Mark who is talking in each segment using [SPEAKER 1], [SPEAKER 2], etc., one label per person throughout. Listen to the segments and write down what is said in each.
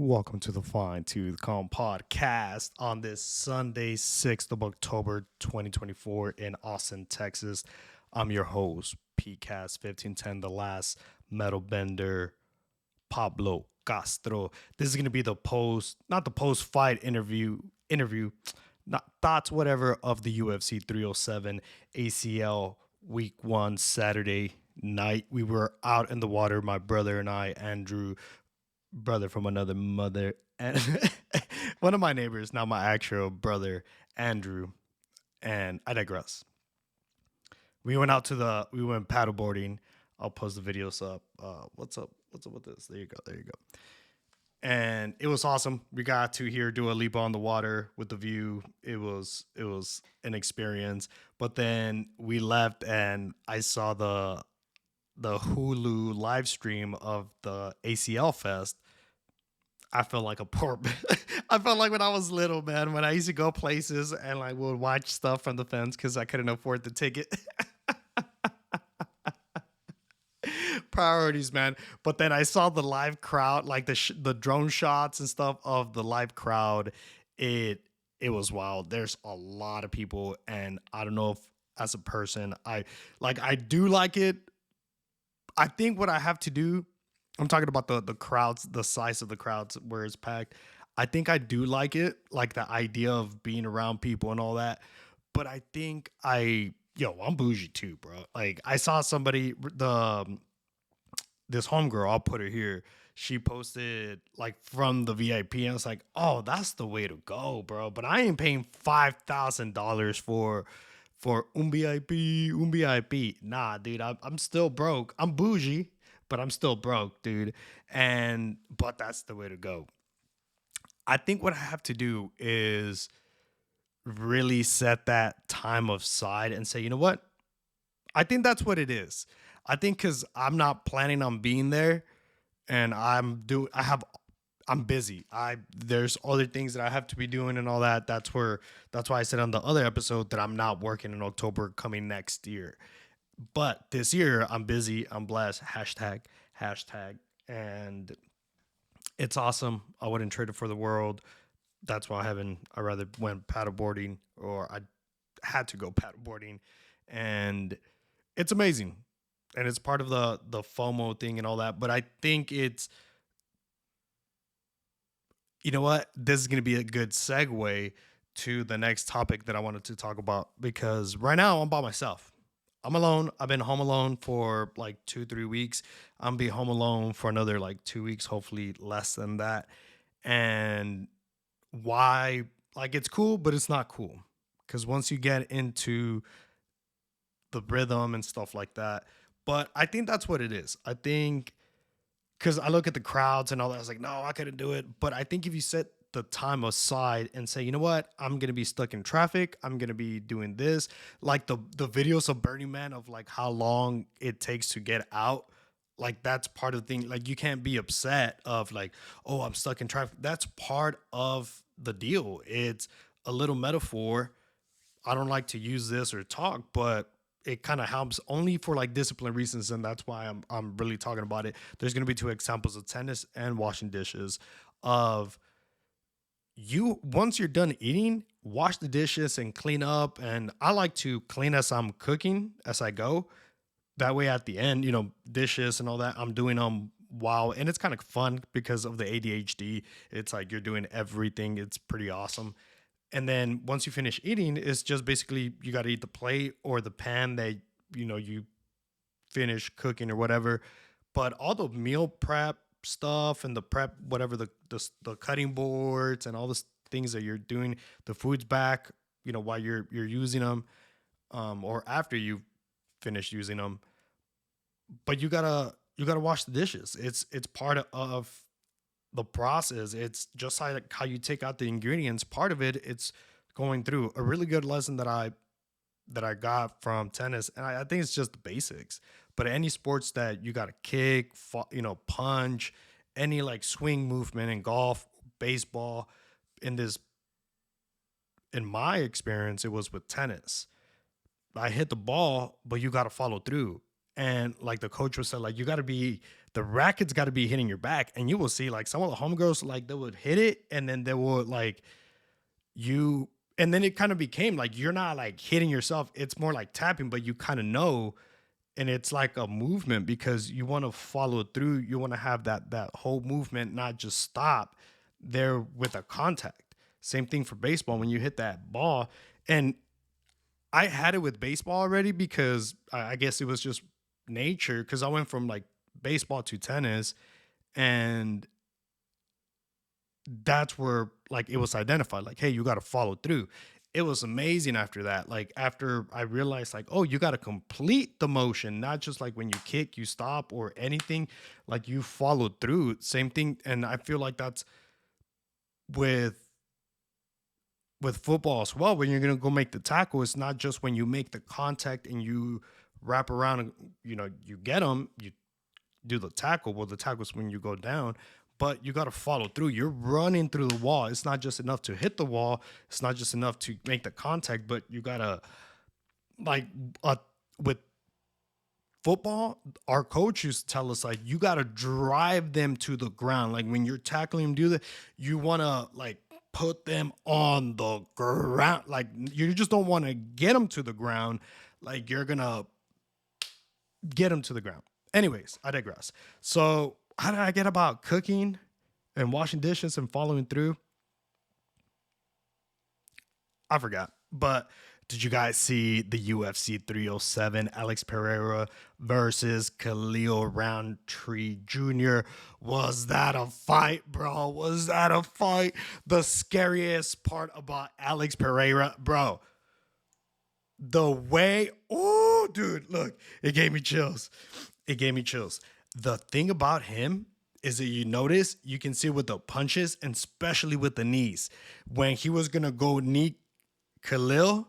[SPEAKER 1] Welcome to the Fine Tooth Comb podcast on this Sunday, 6th of October, 2024 in Austin, Texas. I'm your host, PCast 1510, the last metal bender, Pablo Castro. This is going to be the not the post fight interview, not thoughts, whatever, of the UFC 307 ACL week one Saturday night. We were out in the water, my brother and I, Andrew, brother from another mother, and one of my neighbors, not my actual brother, Andrew. And I digress. We went paddleboarding. I'll post the videos up. What's up? What's up with this? There you go. There you go. And it was awesome. We got to hear Dua Lipa on the water with the view. It was an experience. But then we left, and I saw the Hulu live stream of the ACL Fest. I felt like a poor I felt like when I was little, man, when I used to go places and like would watch stuff from the fence because I couldn't afford the ticket. Priorities, man. But then I saw the live crowd, like the drone shots and stuff of the live crowd. It it was wild. There's a lot of people, and I don't know if as a person I do like it. I think what I have to do, I'm talking about the crowds, the size of the crowds where it's packed. I think I do like it, like the idea of being around people and all that. But I think I'm bougie too, bro. Like I saw somebody, this homegirl, I'll put her here. She posted like from the VIP, and it's like, oh, that's the way to go, bro. But I ain't paying $5,000 for un VIP. Nah, dude, I'm still broke. I'm bougie, but I'm still broke, dude. And but that's the way to go. I think what I have to do is really set that time aside and say, you know what? I think that's what it is. I think because I'm not planning on being there, and I'm busy. I There's other things that I have to be doing and all that. That's why I said on the other episode that I'm not working in October coming next year. But this year I'm busy. I'm blessed. Hashtag. And it's awesome. I wouldn't trade it for the world. That's why I rather went paddleboarding, or I had to go paddleboarding. And it's amazing. And it's part of the FOMO thing and all that. But I think it's, you know what? This is going to be a good segue to the next topic that I wanted to talk about, because right now I'm by myself. I'm alone. I've been home alone for like 2, 3 weeks. I'm be home alone for another like 2 weeks, hopefully less than that. And why? Like it's cool, but it's not cool, because once you get into the rhythm and stuff like that. But I think that's what it is. I think because I look at the crowds and all that, I was like, no, I couldn't do it. But I think if you set the time aside and say, you know what, I'm gonna be stuck in traffic. I'm gonna be doing this, like the videos of Burning Man of like how long it takes to get out. Like that's part of the thing. Like you can't be upset of like, oh, I'm stuck in traffic. That's part of the deal. It's a little metaphor. I don't like to use this or talk, but it kind of helps only for like discipline reasons, and that's why I'm really talking about it. There's gonna be two examples of tennis and washing dishes. Of you once you're done eating, wash the dishes and clean up. And I like to clean as I'm cooking as I go. That way, at the end, dishes and all that, I'm doing them while, and it's kind of fun because of the ADHD. It's like you're doing everything. It's pretty awesome. And then once you finish eating, it's just basically you got to eat the plate or the pan that you finish cooking or whatever. But all the meal prep stuff and the prep, whatever the cutting boards and all the things that you're doing, the food's back, while you're using them, or after you finish using them. But you gotta wash the dishes. It's part of the process. It's just like how you take out the ingredients. Part of it, it's going through a really good lesson that I got from tennis, and I think it's just the basics. But any sports that you got to kick, punch, any like swing movement in golf, baseball, in this, in my experience, it was with tennis. I hit the ball, but you got to follow through. And like the coach was said, like you got to be the racket's got to be hitting your back, and you will see like some of the homegirls like they would hit it, and then they would like you, and then it kind of became like you're not like hitting yourself; it's more like tapping, but you kind of know, and it's like a movement because you want to follow through, you want to have that whole movement, not just stop there with a contact. Same thing for baseball when you hit that ball, and I had it with baseball already because I guess it was just nature because I went from like baseball to tennis, and that's where like it was identified like, hey, you got to follow through. It was amazing after that. Like after I realized like, oh, you got to complete the motion, not just like when you kick, you stop or anything, like you followed through. Same thing. And I feel like that's with football as well. When you're gonna go make the tackle, it's not just when you make the contact and you wrap around and you get them, you do the tackle. Well, the tackle is when you go down, but you got to follow through. You're running through the wall. It's not just enough to hit the wall. It's not just enough to make the contact, but you gotta like with football, our coach used to tell us like you got to drive them to the ground. Like when you're tackling them, do that. You want to like put them on the ground. Like you just don't want to get them to the ground. Like you're gonna get them to the ground. Anyways, I digress. So how did I get about cooking and washing dishes and following through? I forgot. But did you guys see the UFC 307 Alex Pereira versus Khalil Rountree Jr.? Was that a fight, bro? Was that a fight? The scariest part about Alex Pereira, bro, the way, oh, dude, look, it gave me chills. It gave me chills. The thing about him is that you notice, you can see with the punches, and especially with the knees. When he was gonna go knee Khalil,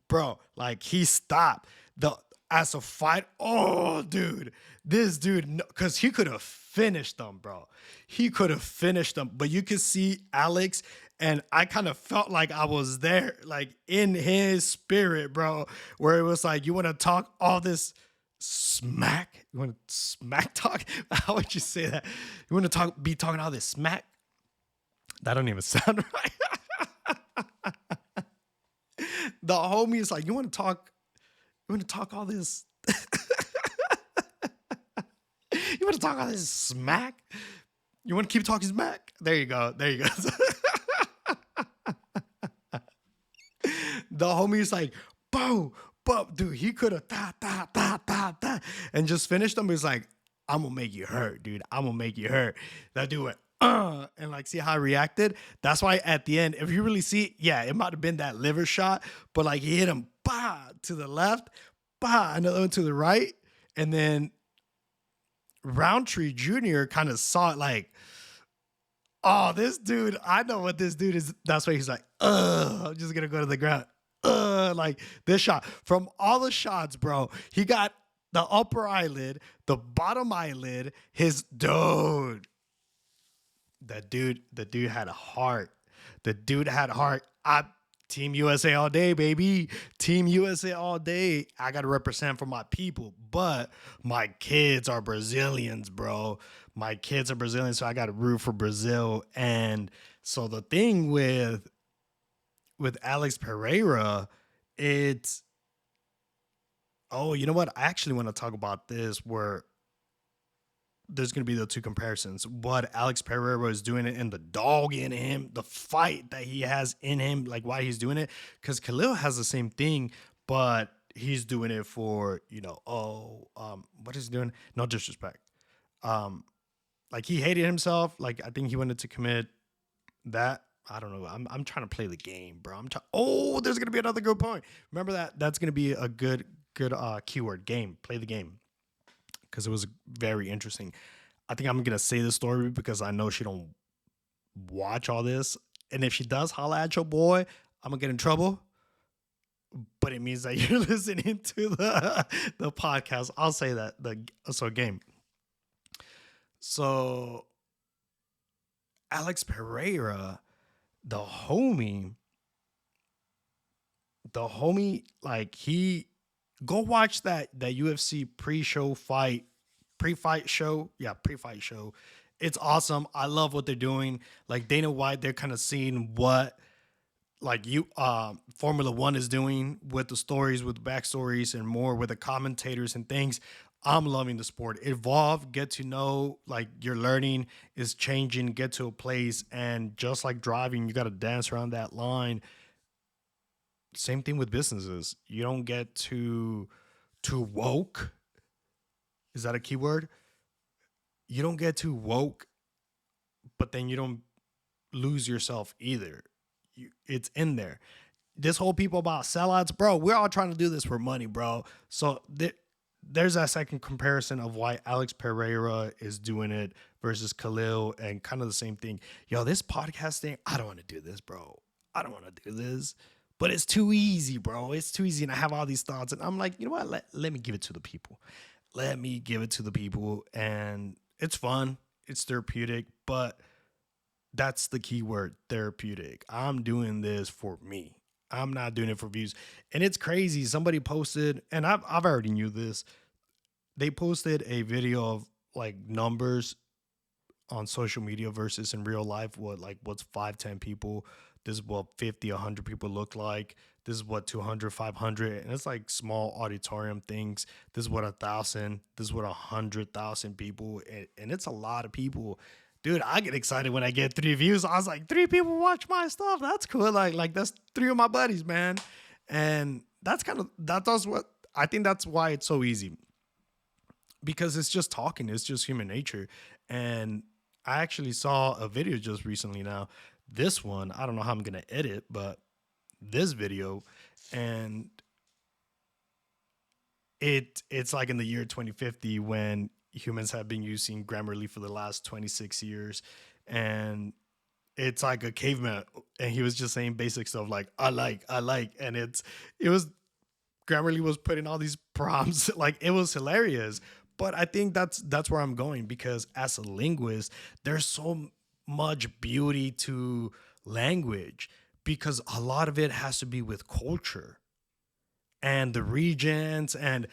[SPEAKER 1] bro, like he stopped the as a fight. Oh, dude, this dude, because he could have finished them, bro. He could have finished them, but you could see Alex, and I kind of felt like I was there, like in his spirit, bro, where it was like, you want to talk all this smack? You want to smack talk? How would you say that? You want to be talking all this smack? That don't even sound right. The homie is like, you want to talk all this, you want to talk all this smack? You want to keep talking smack? There you go. There you go. The homie is like, boom, but dude, he could have and just finished them. He's like, I'm gonna make you hurt, dude. I'm gonna make you hurt. That dude went, and like, see how I reacted? That's why at the end, if you really see, yeah, it might have been that liver shot, but like he hit him, bah, to the left, bah, another one to the right, and then Roundtree Jr. kind of saw it like, oh, this dude, I know what this dude is. That's why he's like, I'm just gonna go to the ground. Like this shot. From all the shots, bro, he got the upper eyelid, the bottom eyelid, his dude. The dude had a heart. The dude had heart. I Team USA all day, baby. Team USA all day. I gotta represent for my people, but my kids are Brazilians, bro. My kids are Brazilian, so I gotta root for Brazil. And so the thing with Alex Pereira, it's, oh, you know what? I actually want to talk about this where there's going to be the two comparisons. What Alex Pereira is doing it and the dog in him, the fight that he has in him, like why he's doing it. Because Khalil has the same thing, but he's doing it for, what is he doing? No disrespect. Um, like he hated himself. Like I think he wanted to commit that. I don't know. I'm trying to play the game, bro. Oh, there's gonna be another good point. Remember that. That's gonna be a good keyword. Game. Play the game because it was very interesting. I think I'm gonna say the story because I know she don't watch all this, and if she does, holla at your boy. I'm gonna get in trouble. But it means that you're listening to the podcast. I'll say that so game. So Alex Pereira, the homie, like Go watch that UFC pre-show fight, pre-fight show. Yeah, pre-fight show. It's awesome. I love what they're doing. Like Dana White, they're kind of seeing what like you Formula One is doing with the stories, with backstories, and more with the commentators and things. I'm loving the sport. Evolve, get to know, like you're learning is changing, get to a place, and just like driving, you got to dance around that line. Same thing with businesses. You don't get too woke. Is that a keyword? You don't get too woke, but then you don't lose yourself either. It's in there. This whole people about sellouts, bro. We're all trying to do this for money, bro. So there's that second comparison of why Alex Pereira is doing it versus Khalil, and kind of the same thing. Yo, this podcast thing, I don't want to do this, bro. I don't want to do this. But it's too easy, bro. It's too easy. And I have all these thoughts. And I'm like, you know what? Let me give it to the people. Let me give it to the people. And it's fun. It's therapeutic. But that's the key word, therapeutic. I'm doing this for me. I'm not doing it for views. And it's crazy. Somebody posted, and I've already knew this. They posted a video of like numbers on social media versus in real life. What's 5, 10 people? This is what 50, 100 people look like. This is what 200, 500. And it's like small auditorium things. This is what 1,000. This is what 100,000 people. And it's a lot of people. Dude, I get excited when I get 3 views. I was like, 3 people watch my stuff. That's cool. Like that's 3 of my buddies, man. And that's what I think that's why it's so easy. Because it's just talking, it's just human nature. And I actually saw a video just recently now. This one, I don't know how I'm gonna edit, but this video, and it's like in the year 2050 when humans have been using Grammarly for the last 26 years, and it's like a caveman, and he was just saying basic stuff like I like, and it was Grammarly was putting all these prompts. Like it was hilarious. But I think that's where I'm going, because as a linguist, there's so much beauty to language, because a lot of it has to be with culture and the regions. And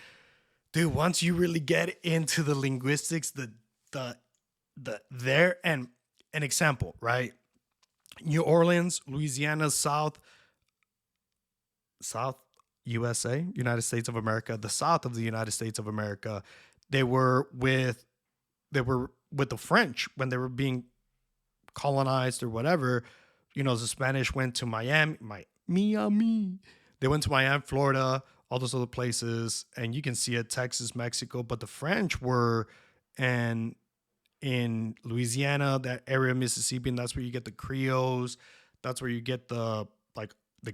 [SPEAKER 1] dude, once you really get into the linguistics, the there, and an example, right? New Orleans, Louisiana, South USA, United States of America, the South of the United States of America. They were with they were with the French when they were being colonized or whatever. The Spanish went to Miami. They went to Miami, Florida, all those other places, and you can see it, Texas, Mexico. But the French were and in Louisiana, that area, Mississippi, and that's where you get the Creoles. That's where you get the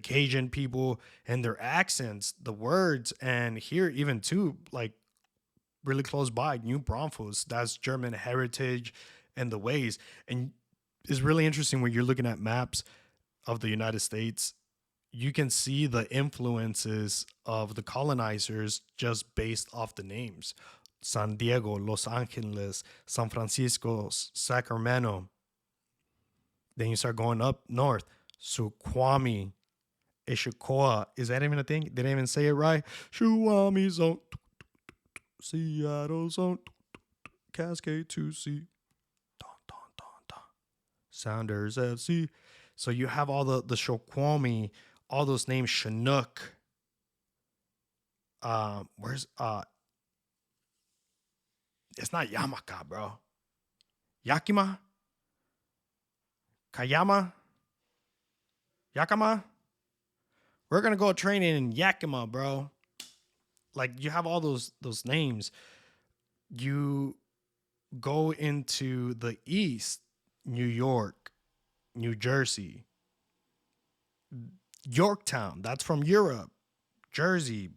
[SPEAKER 1] Cajun people and their accents, the words, and here even too, like really close by, New Braunfels, that's German heritage and the ways. And it's really interesting when you're looking at maps of the United States, you can see the influences of the colonizers just based off the names. San Diego, Los Angeles, San Francisco, Sacramento. Then you start going up north. Suquamish, Issaquah. Is that even a thing? Did I even say it right? Shuwami Zone, Seattle Zone, Cascade to sea. Dun, dun, dun, dun. Sounders FC. So you have all the Shoquami, all those names, Chinook. Where's It's not Yamaka, bro. Yakima? Kayama? Yakima? We're gonna go training in Yakima, bro. Like you have all those names. You go into the east, New York, New Jersey, Yorktown, that's from Europe, Jersey,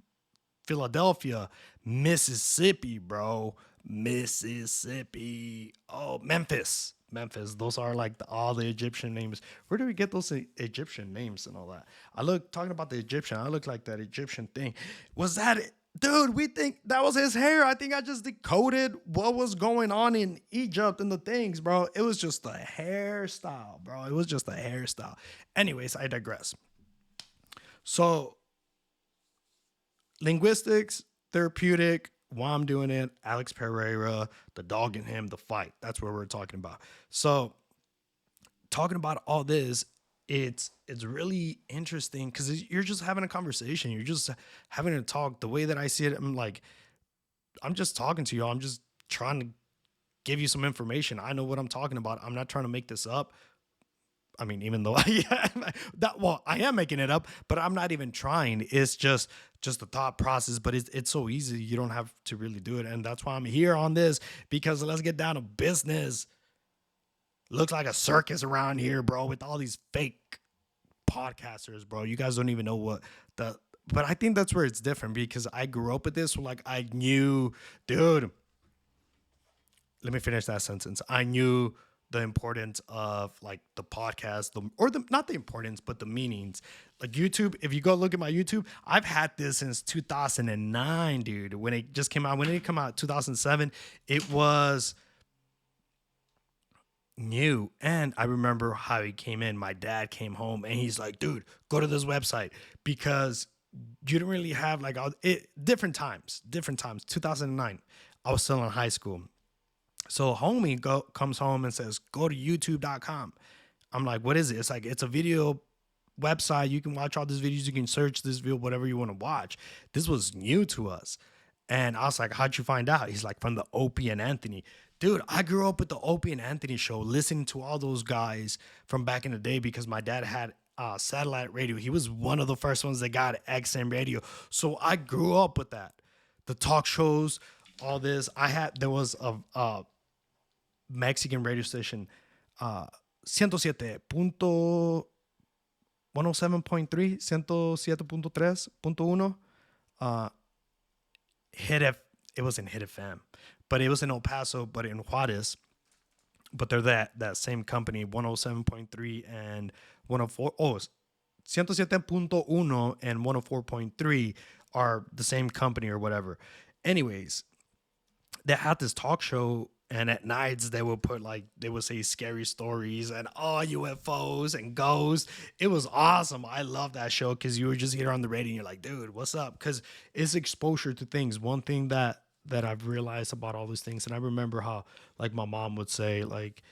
[SPEAKER 1] Philadelphia, Mississippi, bro. Mississippi. Oh, Memphis. Memphis. Those are like all the Egyptian names. Where do we get those Egyptian names and all that? I look talking about the Egyptian. I look like that Egyptian thing. Was that it? Dude, we think that was his hair. I think I just decoded what was going on in Egypt and the things, bro. It was just a hairstyle, bro. It was just a hairstyle. Anyways, I digress. So linguistics, therapeutic, why I'm doing it, Alex Pereira, the dog in him, the fight. That's what we're talking about. So talking about all this, it's really interesting because you're just having a conversation. You're just having a talk. The way that I see it, I'm like, I'm just talking to you. I'm just trying to give you some information. I know what I'm talking about. I'm not trying to make this up. I mean, even though I am making it up, but I'm not even trying. It's just the thought process. But it's so easy. You don't have to really do it, and that's why I'm here on this because let's get down to business. Looks like a circus around here, bro, with all these fake podcasters, bro. You guys don't even know what the. But I think that's where it's different because I grew up with this. So like I knew, dude. Let me finish that sentence. I knew the importance of like the podcast, not the importance, but the meanings. Like YouTube, if you go look at my YouTube, I've had this since 2009, dude. When it just came out, when it came out 2007, it was new. And I remember how he came in. My dad came home and he's like, dude, go to this website because you don't really have like different times. 2009, I was still in high school. So homie comes home and says, go to youtube.com. I'm like, what is it? It's like, it's a video website. You can watch all these videos. You can search this video, whatever you want to watch. This was new to us. And I was like, how'd you find out? He's like, from the Opie and Anthony. Dude, I grew up with the Opie and Anthony show, listening to all those guys from back in the day because my dad had satellite radio. He was one of the first ones that got XM radio. So I grew up with that. The talk shows, all this. There was a Mexican radio station, 107.107.3, 107.3, it was in Hit FM, but it was in El Paso, but in Juarez. But they're that same company, 107.3 and 104. 107.1 and 104.3 are the same company or whatever. Anyways, they had this talk show, and at nights they would say scary stories and UFOs and ghosts. It was awesome. I love that show because you were just here on the radio and you're like, dude, what's up? Because it's exposure to things. One thing that I've realized about all these things, and I remember how like my mom would say, like,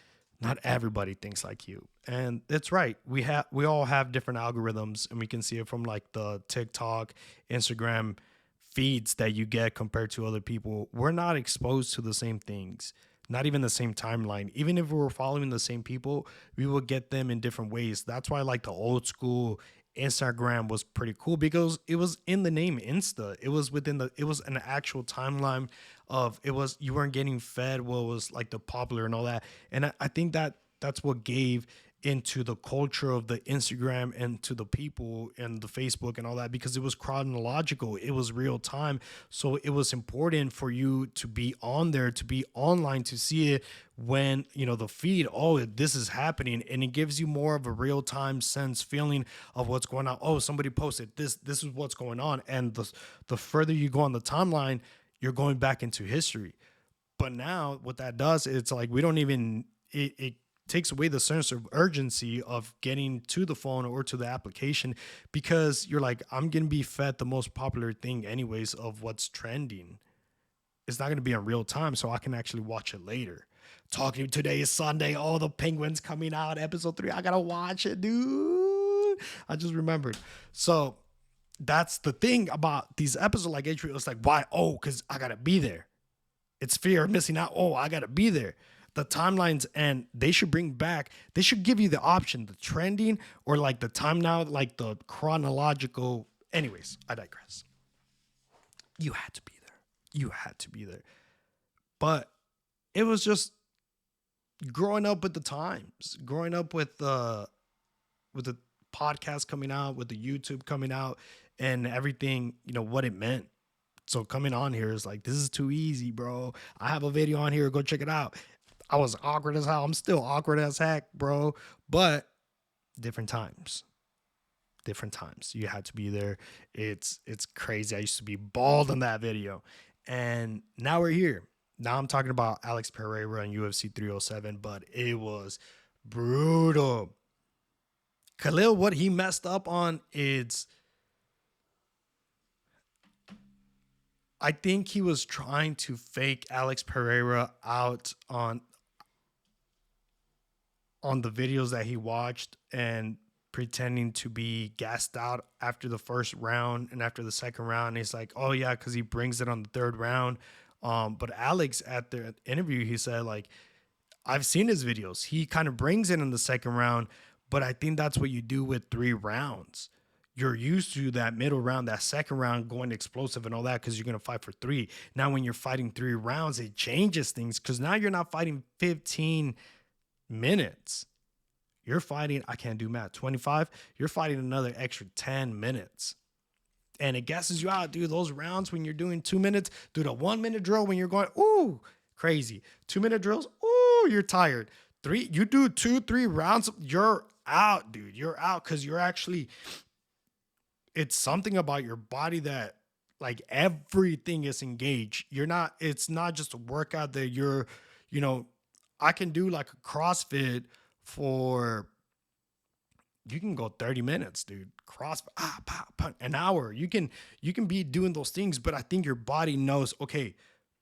[SPEAKER 1] not everybody thinks like you. And that's right. We all have different algorithms, and we can see it from like the TikTok, Instagram feeds that you get compared to other people. We're not exposed to the same things, not even the same timeline. Even if we were following the same people, we will get them in different ways. That's why like the old school Instagram was pretty cool because it was in the name Insta. It was an actual timeline of you weren't getting fed what was like the popular and all that. And I think that's what gave into the culture of the Instagram and to the people and the Facebook and all that, because it was chronological, it was real time. So it was important for you to be on there, to be online, to see it when, the feed, this is happening. And it gives you more of a real time sense feeling of what's going on. Oh, somebody posted this is what's going on. And the further you go on the timeline, you're going back into history. But now what that does, it's like, we don't even, it takes away the sense of urgency of getting to the phone or to the application, because you're like, I'm going to be fed the most popular thing anyways of what's trending. It's not going to be in real time, so I can actually watch it later. Talking today is Sunday. Oh, the Penguins coming out, episode 3. I got to watch it, dude. I just remembered. So that's the thing about these episodes like HBO. It's like, why? Oh, because I got to be there. It's fear of missing out. Oh, I got to be there. The timelines, and they should give you the option, the trending or like the time now, like the chronological. Anyways, I digress. You had to be there. But it was just growing up with the times, growing up with the podcast coming out, with the YouTube coming out and everything, what it meant. So coming on here is like, this is too easy, bro. I have a video on here. Go check it out. I was awkward as hell. I'm still awkward as heck, bro. But different times. You had to be there. It's crazy. I used to be bald in that video. And now we're here. Now I'm talking about Alex Pereira and UFC 307, but it was brutal. Khalil, what he messed up on, it's I think he was trying to fake Alex Pereira out on the videos that he watched and pretending to be gassed out after the first round and after the second round. He's like, oh yeah, because he brings it on the third round. But Alex at the interview, he said like, I've seen his videos. He kind of brings it in the second round, but I think that's what you do with 3 rounds. You're used to that middle round, that second round going explosive and all that because you're going to fight for 3. Now, when you're fighting 3 rounds, it changes things because now you're not fighting 15 minutes. You're fighting, I can't do math, 25. You're fighting another extra 10 minutes. And it gasses you out, dude. Those rounds when you're doing 2 minutes, dude, a 1 minute drill when you're going, ooh, crazy. 2 minute drills, ooh, you're tired. You do 2-3 rounds, you're out, dude. You're out because you're actually, it's something about your body that like everything is engaged. It's not just a workout that you know, I can do like a CrossFit for you can go 30 minutes, dude. An hour. You can be doing those things, but I think your body knows, okay,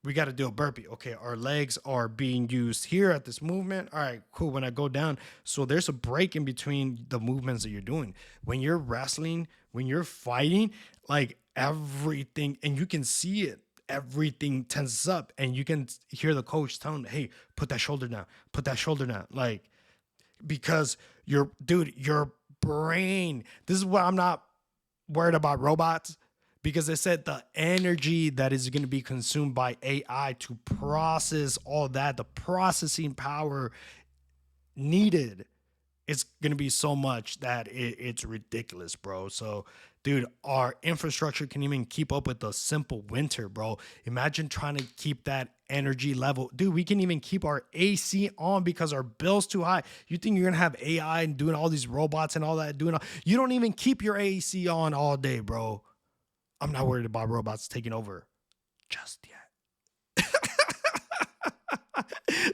[SPEAKER 1] we got to do a burpee. Okay, our legs are being used here at this movement. All right, cool. When I go down, so there's a break in between the movements that you're doing. When you're wrestling, when you're fighting, like everything, and you can see it, everything tenses up, and you can hear the coach telling, hey, put that shoulder down, put that shoulder down. Like, because your brain, this is why I'm not worried about robots, because they said the energy that is going to be consumed by AI to process all that, the processing power needed, it's going to be so much that it's ridiculous, bro. So, dude, our infrastructure can even keep up with the simple winter, bro. Imagine trying to keep that energy level. Dude, we can even keep our AC on because our bill's too high. You think you're going to have AI and doing all these robots and all that, you don't even keep your AC on all day, bro. I'm not worried about robots taking over just yet.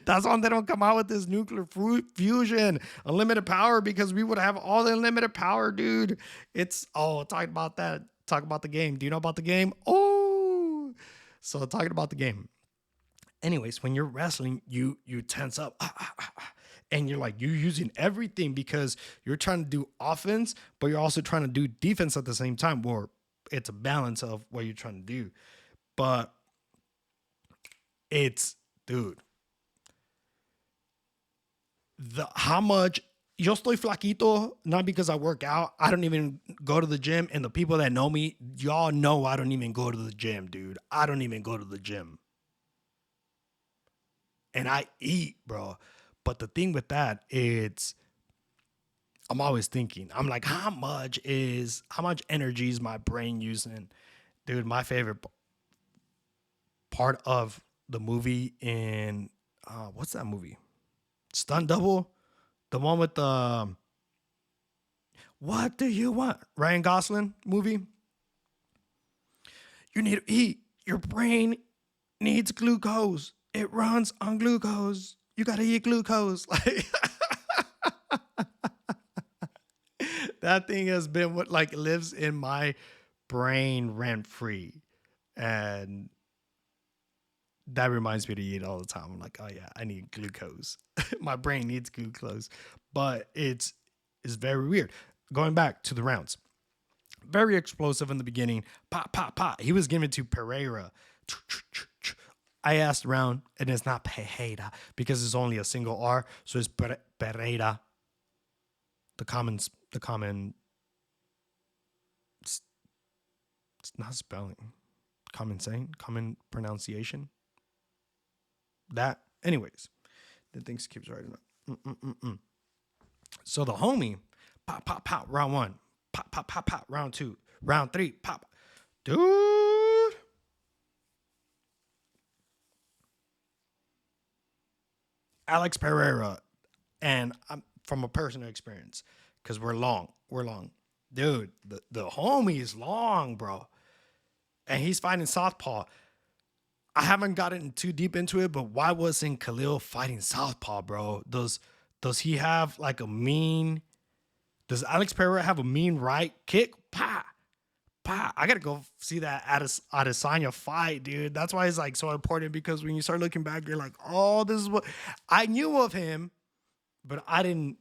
[SPEAKER 1] That's why they don't come out with this nuclear fusion, unlimited power, because we would have all the unlimited power, dude. Talk about that. Talk about the game. Do you know about the game? Oh, so talking about the game. Anyways, when you're wrestling, you tense up. And you're using everything because you're trying to do offense, but you're also trying to do defense at the same time. Or it's a balance of what you're trying to do. But dude, how much yo estoy flaquito, not because I work out. I don't even go to the gym. And the people that know me, y'all know I don't even go to the gym, dude. I don't even go to the gym. And I eat, bro. But the thing with that, I'm always thinking, I'm like, how much energy is my brain using? Dude, my favorite part of the movie in, what's that movie? Stunt Double? The one with the, what do you want? Ryan Gosling movie? You need to eat. Your brain needs glucose. It runs on glucose. You got to eat glucose. Like, that thing has been what like lives in my brain rent free. And that reminds me to eat all the time. I'm like, oh yeah, I need glucose. My brain needs glucose. But it's very weird. Going back to the rounds. Very explosive in the beginning. Pop, pop, pop. He was given to Pereira. I asked around, and it's not Pereira because it's only a single R. So it's Pereira. The common, it's not spelling. Common pronunciation. That, anyways, the things keeps writing up. So the homie, pop, pop, pop, round 1, pop, pop, pop, pop, round 2, round 3, pop, dude. Alex Pereira, and I'm from a personal experience because we're long, dude. The homie is long, bro, and he's fighting southpaw. I haven't gotten too deep into it, but why wasn't Khalil fighting southpaw, bro? Does he have like a mean? Does Alex Pereira have a mean right kick? Pa, I gotta go see that Adesanya fight, dude. That's why it's like so important because when you start looking back, you're like, oh, this is what I knew of him, but I didn't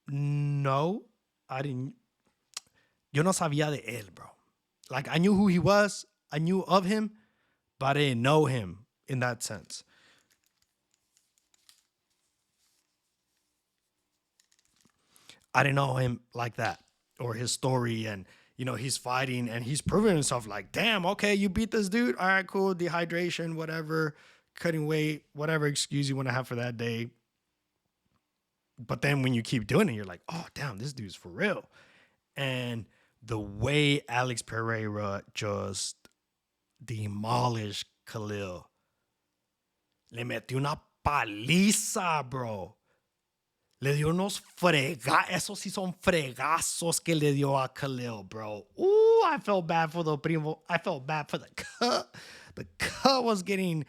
[SPEAKER 1] know. I didn't. Yo no sabía de él, bro. Like I knew who he was, I knew of him, but I didn't know him in that sense. I didn't know him like that or his story and he's fighting and he's proving himself like, damn, okay, you beat this dude. All right, cool. Dehydration, whatever, cutting weight, whatever excuse you want to have for that day. But then when you keep doing it, you're like, oh, damn, this dude's for real. And the way Alex Pereira just demolished Khalil, le metió una paliza, bro. Le dio unos esos sí son fregazos que le dio a Khalil, bro. Ooh, I felt bad for the primo. I felt bad for the cut. The cut was getting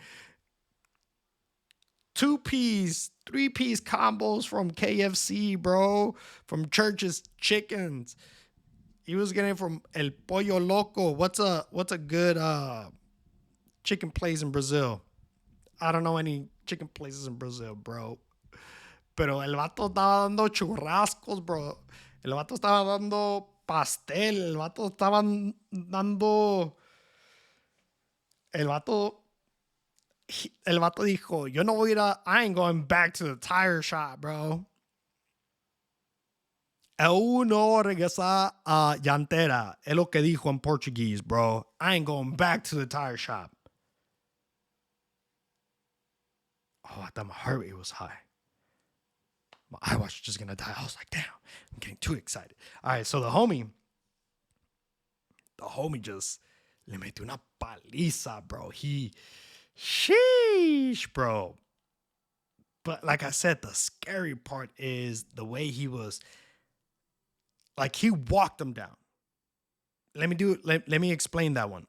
[SPEAKER 1] 2-piece, 3-piece combos from KFC, bro. From Church's Chickens. He was getting it from El Pollo Loco. What's a good chicken place in Brazil? I don't know any chicken places in Brazil, bro. Pero el vato estaba dando churrascos, bro. El vato estaba dando pastel. El vato estaba dando. El vato. El vato dijo: Yo no voy a ir a. I ain't going back to the tire shop, bro. Eu no regresa a llantera. Es lo que dijo en Portuguese, bro. I ain't going back to the tire shop. Oh, I thought my heart rate was high. My iWatch was just gonna die. I was like, damn, I'm getting too excited. All right, so the homie just le metió una paliza, bro. Sheesh, bro. But like I said, the scary part is the way he was, like he walked him down. Let me explain that one.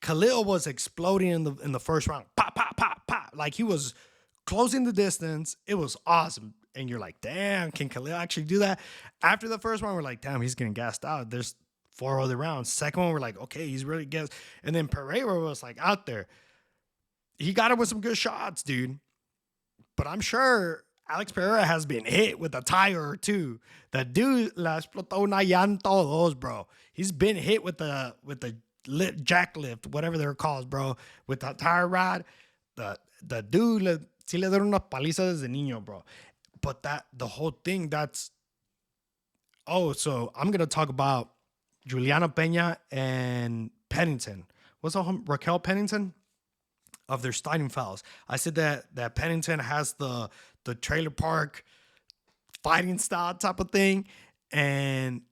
[SPEAKER 1] Khalil was exploding in the first round. Pop, pop, pop, pop. Like he was closing the distance. It was awesome. And you're like, damn, can Khalil actually do that? After the first round, we're like, damn, he's getting gassed out. There's 4 other rounds. Second one, we're like, okay, he's really gassed. And then Pereira was like out there. He got him with some good shots, dude. But I'm sure Alex Pereira has been hit with a tire or two. That dude la explotó una llanta dos, bro. He's been hit with the jack lift, whatever they're called, bro. With the tire rod. The dude sí le dieron una paliza desde niño, bro. But the whole thing, so I'm going to talk about Juliana Peña and Pennington. What's the Raquel Pennington? Of their starting fouls. I said that Pennington has the trailer park fighting style type of thing. And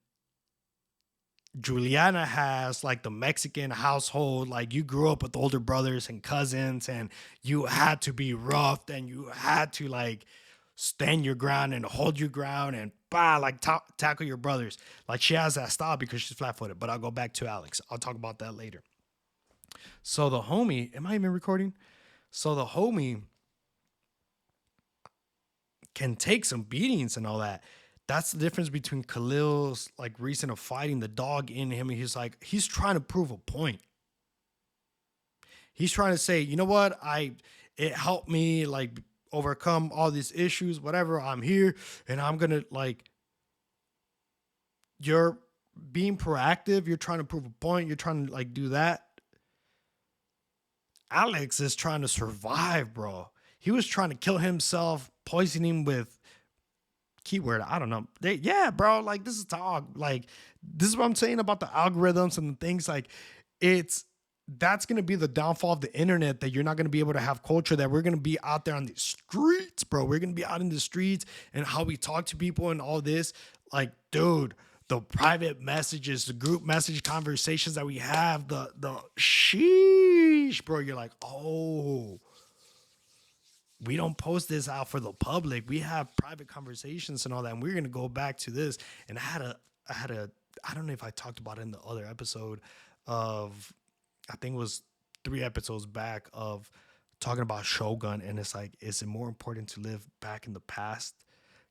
[SPEAKER 1] Juliana has like the Mexican household. Like you grew up with older brothers and cousins and you had to be rough and you had to like stand your ground and hold your ground and tackle your brothers. Like she has that style because she's flat-footed. But I'll go back to Alex. I'll talk about that later. So the homie, am I even recording? So the homie can take some beatings and all that. That's the difference between Khalil's like reason of fighting, the dog in him. And he's trying to prove a point. He's trying to say, you know what? It helped me like overcome all these issues, whatever. I'm here and I'm going to like, you're being proactive. You're trying to prove a point. You're trying to like do that. Alex is trying to survive, bro. He was trying to kill himself, poisoning with keyword. I don't know. Yeah, bro. Like this is talk. Like this is what I'm saying about the algorithms and the things. Like that's going to be the downfall of the internet, that you're not going to be able to have culture, that we're going to be out there on the streets, bro. We're going to be out in the streets and how we talk to people and all this. Like, dude, the private messages, the group message conversations that we have, the sheesh, bro. You're like, oh, we don't post this out for the public. We have private conversations and all that. And we're going to go back to this. And I don't know if I talked about it in the other episode of, I think it was 3 episodes back, of talking about Shogun. And it's like, is it more important to live back in the past?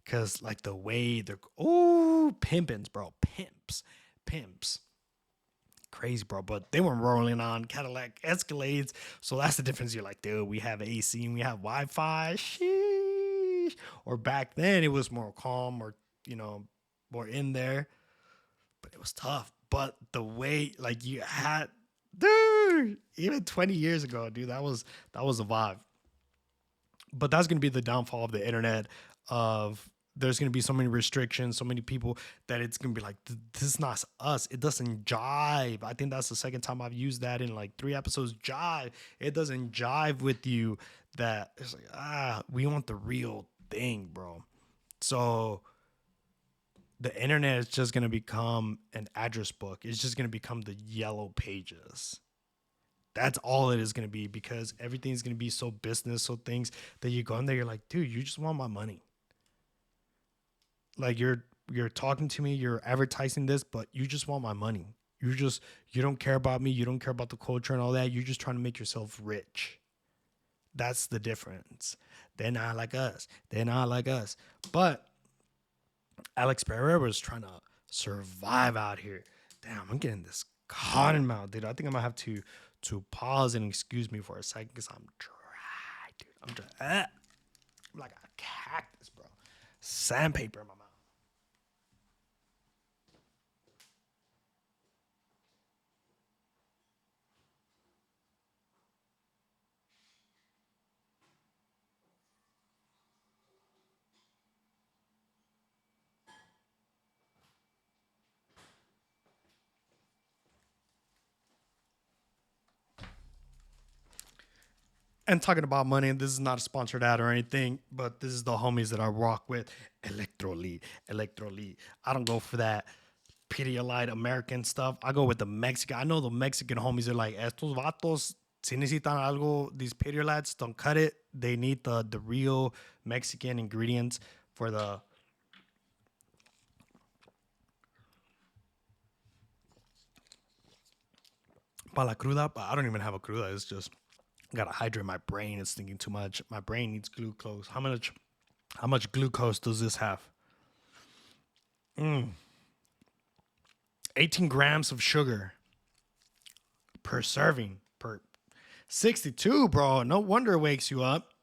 [SPEAKER 1] Because like the way they're, pimpins, bro, pimps. crazy, bro. But they were rolling on Cadillac Escalades. So that's the difference. You're like, dude, we have AC and we have Wi-Fi. Sheesh. Or back then it was more calm or, more in there. But it was tough. But the way, like, you had, dude, even 20 years ago, dude, that was a vibe. But that's going to be the downfall of the internet. Of There's going to be so many restrictions, so many people, that it's going to be like, this is not us. It doesn't jive. I think that's the second time I've used that in like 3 episodes. Jive. It doesn't jive with you. That it's like, we want the real thing, bro. So the internet is just going to become an address book. It's just going to become the yellow pages. That's all it is going to be, because everything's going to be so business, so things that you go in there, you're like, dude, you just want my money. Like, you're talking to me, you're advertising this, but you just want my money. You don't care about me. You don't care about the culture and all that. You're just trying to make yourself rich. That's the difference. They're not like us. But Alex Pereira was trying to survive out here. Damn, I'm getting this cotton mouth, dude. I think I'm gonna have to pause and excuse me for a second, because I'm dry, dude. I'm dry. I'm like a cactus, bro. Sandpaper in my mouth. And talking about money, and this is not a sponsored ad or anything, but this is the homies that I rock with. Electrolit. I don't go for that Pedialyte American stuff. I go with the Mexican. I know the Mexican homies are like, estos vatos, si necesitan algo, these Pedialytes, don't cut it. They need the real Mexican ingredients for the... Para la cruda, but I don't even have a cruda. It's just... gotta hydrate my brain. It's thinking too much. My brain needs glucose. How much glucose does this have? 18 grams of sugar per serving. Per 62, bro. No wonder it wakes you up.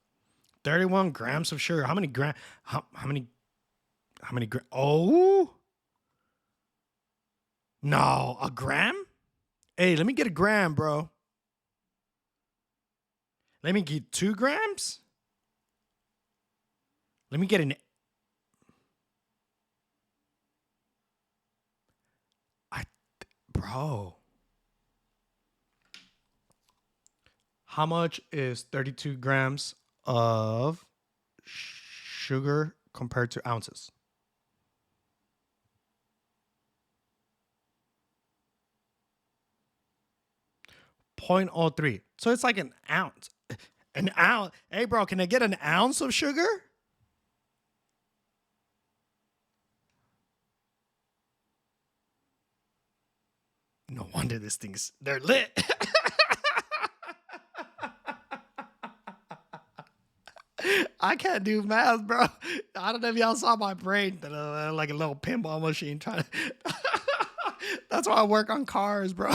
[SPEAKER 1] 31 grams of sugar. How many grams? How many grams? Oh, no, a gram? Hey, let me get a gram, bro. Let me get 2 grams. Let me get bro. How much is 32 grams of sugar compared to ounces? 0.03. So it's like an ounce. An ounce. Hey, bro, can I get an ounce of sugar? No wonder they're lit. I can't do math, bro. I don't know if y'all saw my brain, like a little pinball machine trying to. That's why I work on cars, bro.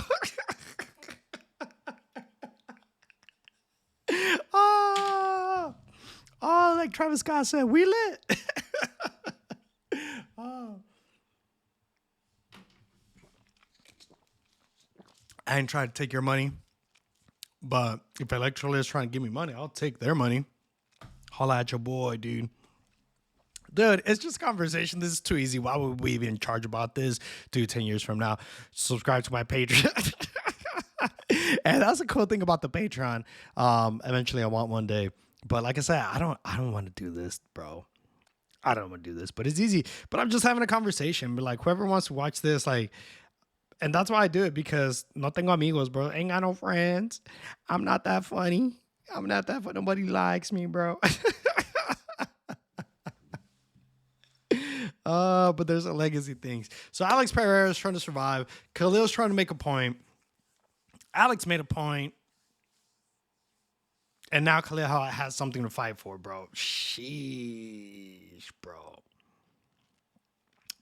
[SPEAKER 1] Oh, like Travis Scott said, we lit. Oh. I ain't trying to take your money, but if Electrolit is trying to give me money, I'll take their money. Holla at your boy, dude. Dude, it's just conversation. This is too easy. Why would we even charge about this? Dude, 10 years from now, subscribe to my Patreon. And that's the cool thing about the Patreon. Eventually I want one day. But like I said, I don't want to do this, bro. I don't want to do this, but it's easy. But I'm just having a conversation. But like, whoever wants to watch this, like, and that's why I do it, because no tengo amigos, bro. Ain't got no friends. I'm not that funny. Nobody likes me, bro. But there's a legacy things. So Alex Pereira is trying to survive. Khalil's trying to make a point. Alex made a point. And now Khalil has something to fight for, bro. Sheesh, bro.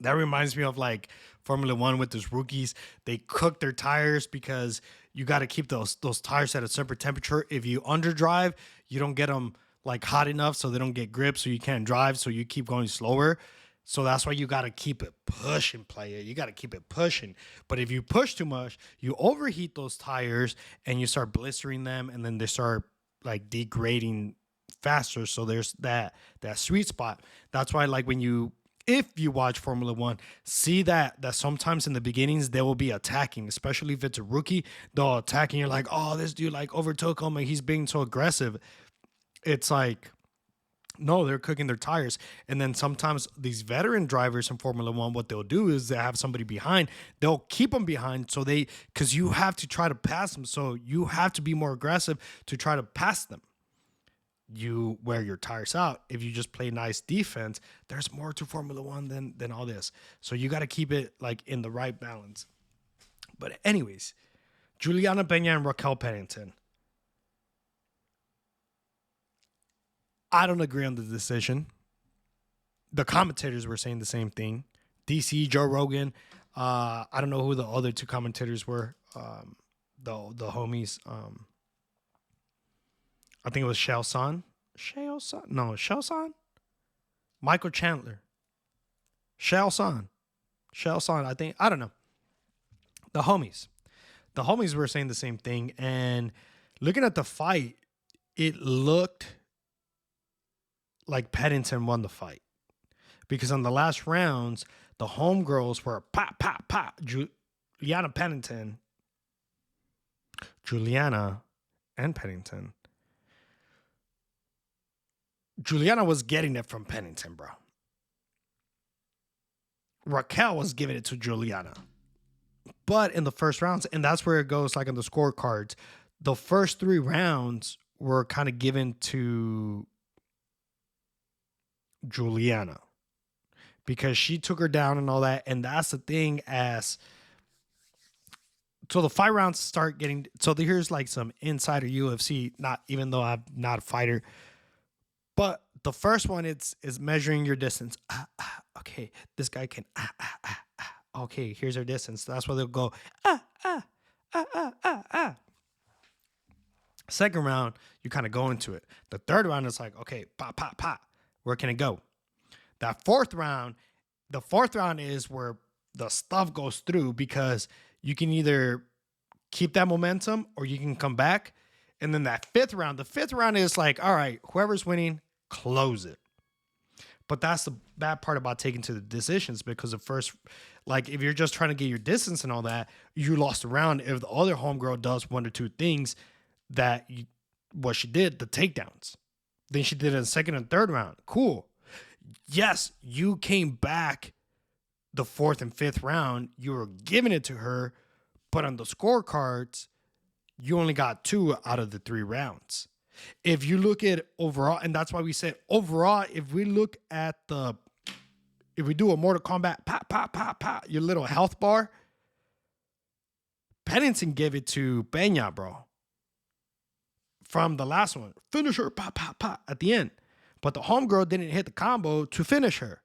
[SPEAKER 1] That reminds me of like Formula One with those rookies. They cook their tires because you got to keep those tires at a certain temperature. If you underdrive, you don't get them like hot enough, so they don't get grip, so you can't drive. So you keep going slower. So that's why you got to keep it pushing, player. You got to keep it pushing. But if you push too much, you overheat those tires and you start blistering them, and then they start like degrading faster. So there's that sweet spot. That's why like when you if you watch Formula One, see that sometimes in the beginnings they will be attacking, especially if it's a rookie. They'll attack and you're like, oh, this dude like overtook him and he's being so aggressive. It's like, no, they're cooking their tires. And then sometimes these veteran drivers in Formula One, what they'll do is they have somebody behind. They'll keep them behind because you have to try to pass them. So you have to be more aggressive to try to pass them. You wear your tires out. If you just play nice defense, there's more to Formula One than all this. So you got to keep it like in the right balance. But anyways, Juliana Pena and Raquel Pennington. I don't agree on the decision. The commentators were saying the same thing. DC, Joe Rogan. I don't know who the other two commentators were. The homies. I think it was Shelson. Shelson? Michael Chandler. Shelson. I think. I don't know. The homies. The homies were saying the same thing. And looking at the fight, it looked like Pennington won the fight. Because on the last rounds, the homegirls were pop, pop, pop. Juliana and Pennington. Juliana was getting it from Pennington, bro. Raquel was giving it to Juliana. But in the first rounds, and that's where it goes like on the scorecards, the first 3 rounds were kind of given to Juliana because she took her down and all that. And that's the thing so the 5 rounds start getting, so here's like some insider UFC, not even though I'm not a fighter, but the first one is measuring your distance. Okay, this guy can. Okay, here's our distance. That's where they'll go. Second round, you kind of go into it. The third round is like, okay, pop, pop, pop. Where can it go? That fourth round, the fourth round is where the stuff goes through because you can either keep that momentum or you can come back. And then the fifth round is like, all right, whoever's winning, close it. But that's the bad part about taking to the decisions because the first, like if you're just trying to get your distance and all that, you lost a round. If the other homegirl does 1 or 2 things what she did, the takedowns. Then she did it in the second and third round. Cool. Yes, you came back the 4th and 5th round. You were giving it to her, but on the scorecards, you only got 2 out of the 3 rounds. If you look at overall, and that's why we said overall, if we do a Mortal Kombat, pop, pop, pop, pop, your little health bar, Pennington gave it to Pena, bro. From the last one. Finish her, pop, pop, pop, at the end. But the homegirl didn't hit the combo to finish her.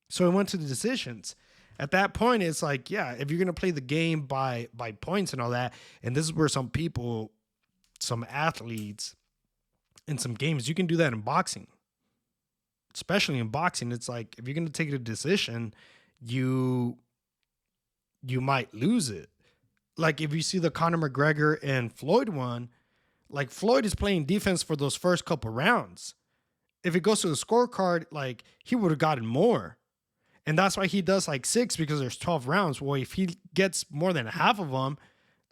[SPEAKER 1] So it went to the decisions. At that point, it's like, yeah, if you're going to play the game by points and all that, and this is where some athletes, in some games, you can do that in boxing. Especially in boxing, it's like if you're going to take a decision, you might lose it. Like if you see the Conor McGregor and Floyd one, like Floyd is playing defense for those first couple rounds. If it goes to the scorecard, like he would have gotten more. And that's why he does like 6 because there's 12 rounds. Well, if he gets more than half of them,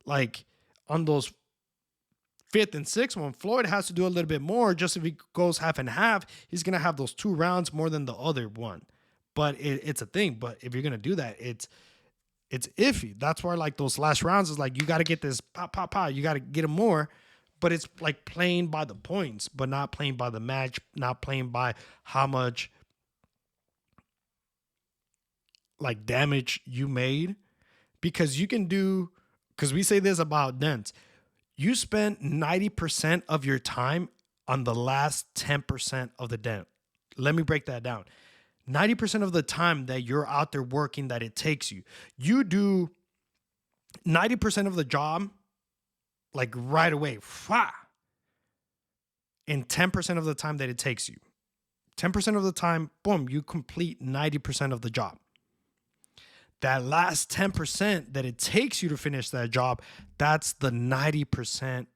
[SPEAKER 1] like on those 5th and 6th one, Floyd has to do a little bit more. Just if he goes half and half, he's going to have those 2 rounds more than the other one. But it's a thing. But if you're going to do that, it's iffy. That's why like those last rounds is like, you got to get this pop, pop, pop. You got to get them more. But it's like playing by the points, but not playing by the match, not playing by how much like damage you made. Because we say this about dents. You spend 90% of your time on the last 10% of the dent. Let me break that down. 90% of the time that you're out there working, that it takes you, you do 90% of the job like right away. In 10% of the time that it takes you. 10% of the time, boom, you complete 90% of the job. That last 10% that it takes you to finish that job, that's the 90%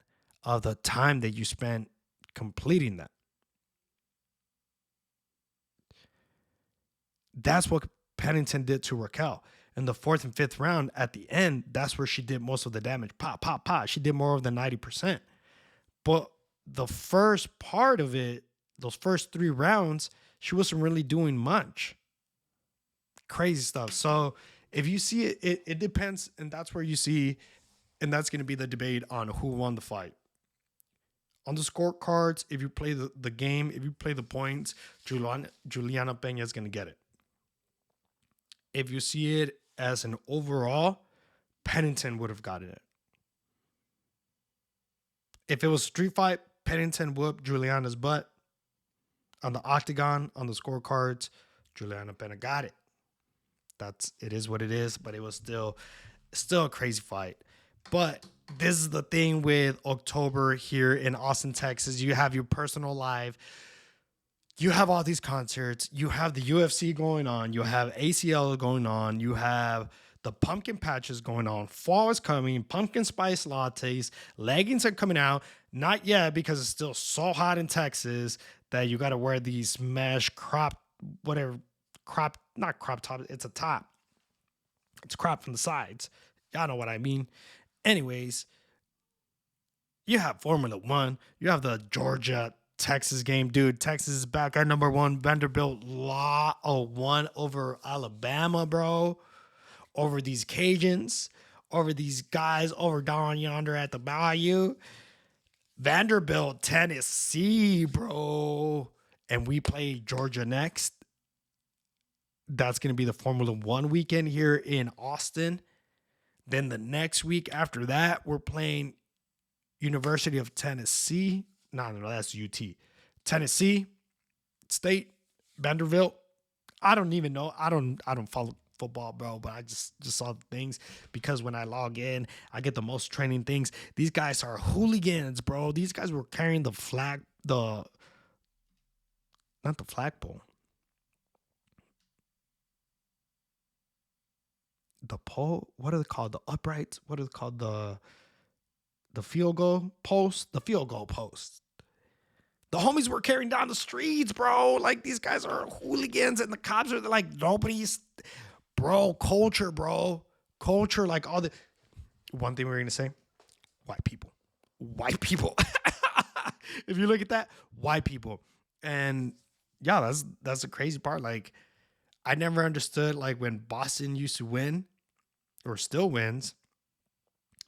[SPEAKER 1] of the time that you spend completing that. That's what Pennington did to Raquel. In the 4th and 5th round, at the end, that's where she did most of the damage. Pop, pop, pop. She did more of the 90%. But the first part of it, those first 3 rounds, she wasn't really doing much. Crazy stuff. So if you see it, it depends. And that's where you see, and that's going to be the debate on who won the fight. On the scorecards, if you play the game, if you play the points, Juliana Pena is going to get it. If you see it as an overall, Pennington would have gotten it. If it was a street fight, Pennington whooped Juliana's butt. On the octagon, on the scorecards, Juliana Pena got it. It is what it is, but it was still a crazy fight. But this is the thing with October here in Austin, Texas. You have your personal life. You have all these concerts. You have the UFC going on. You have ACL going on. You have the pumpkin patches going on. Fall is coming. Pumpkin spice lattes. Leggings are coming out. Not yet, because it's still so hot in Texas that you got to wear these mesh crop, whatever, not crop top. It's a top. It's cropped from the sides. Y'all know what I mean. Anyways, you have Formula One. You have the Georgia Texas game, dude. Texas is back at number 1. Vanderbilt won over Alabama, bro. Over these Cajuns, over these guys over down yonder at the Bayou. Vanderbilt, Tennessee, bro. And we play Georgia next. That's going to be the Formula One weekend here in Austin. Then the next week after that, we're playing University of Tennessee. No, that's UT. Tennessee State, Vanderbilt. I don't even know. I don't follow football, bro, but I just saw the things, because when I log in, I get the most training things. These guys are hooligans, bro. These guys were carrying the flag, not the flagpole. The pole, what are they called? The uprights? What are they called? The field goal post? The field goal post. The homies were carrying down the streets, bro. Like, these guys are hooligans, and the cops are like, nobody's, bro, culture, bro. Culture, like all the, one thing we're going to say, white people. White people. If you look at that, white people. And yeah, that's the crazy part. Like, I never understood, like, when Boston used to win, or still wins,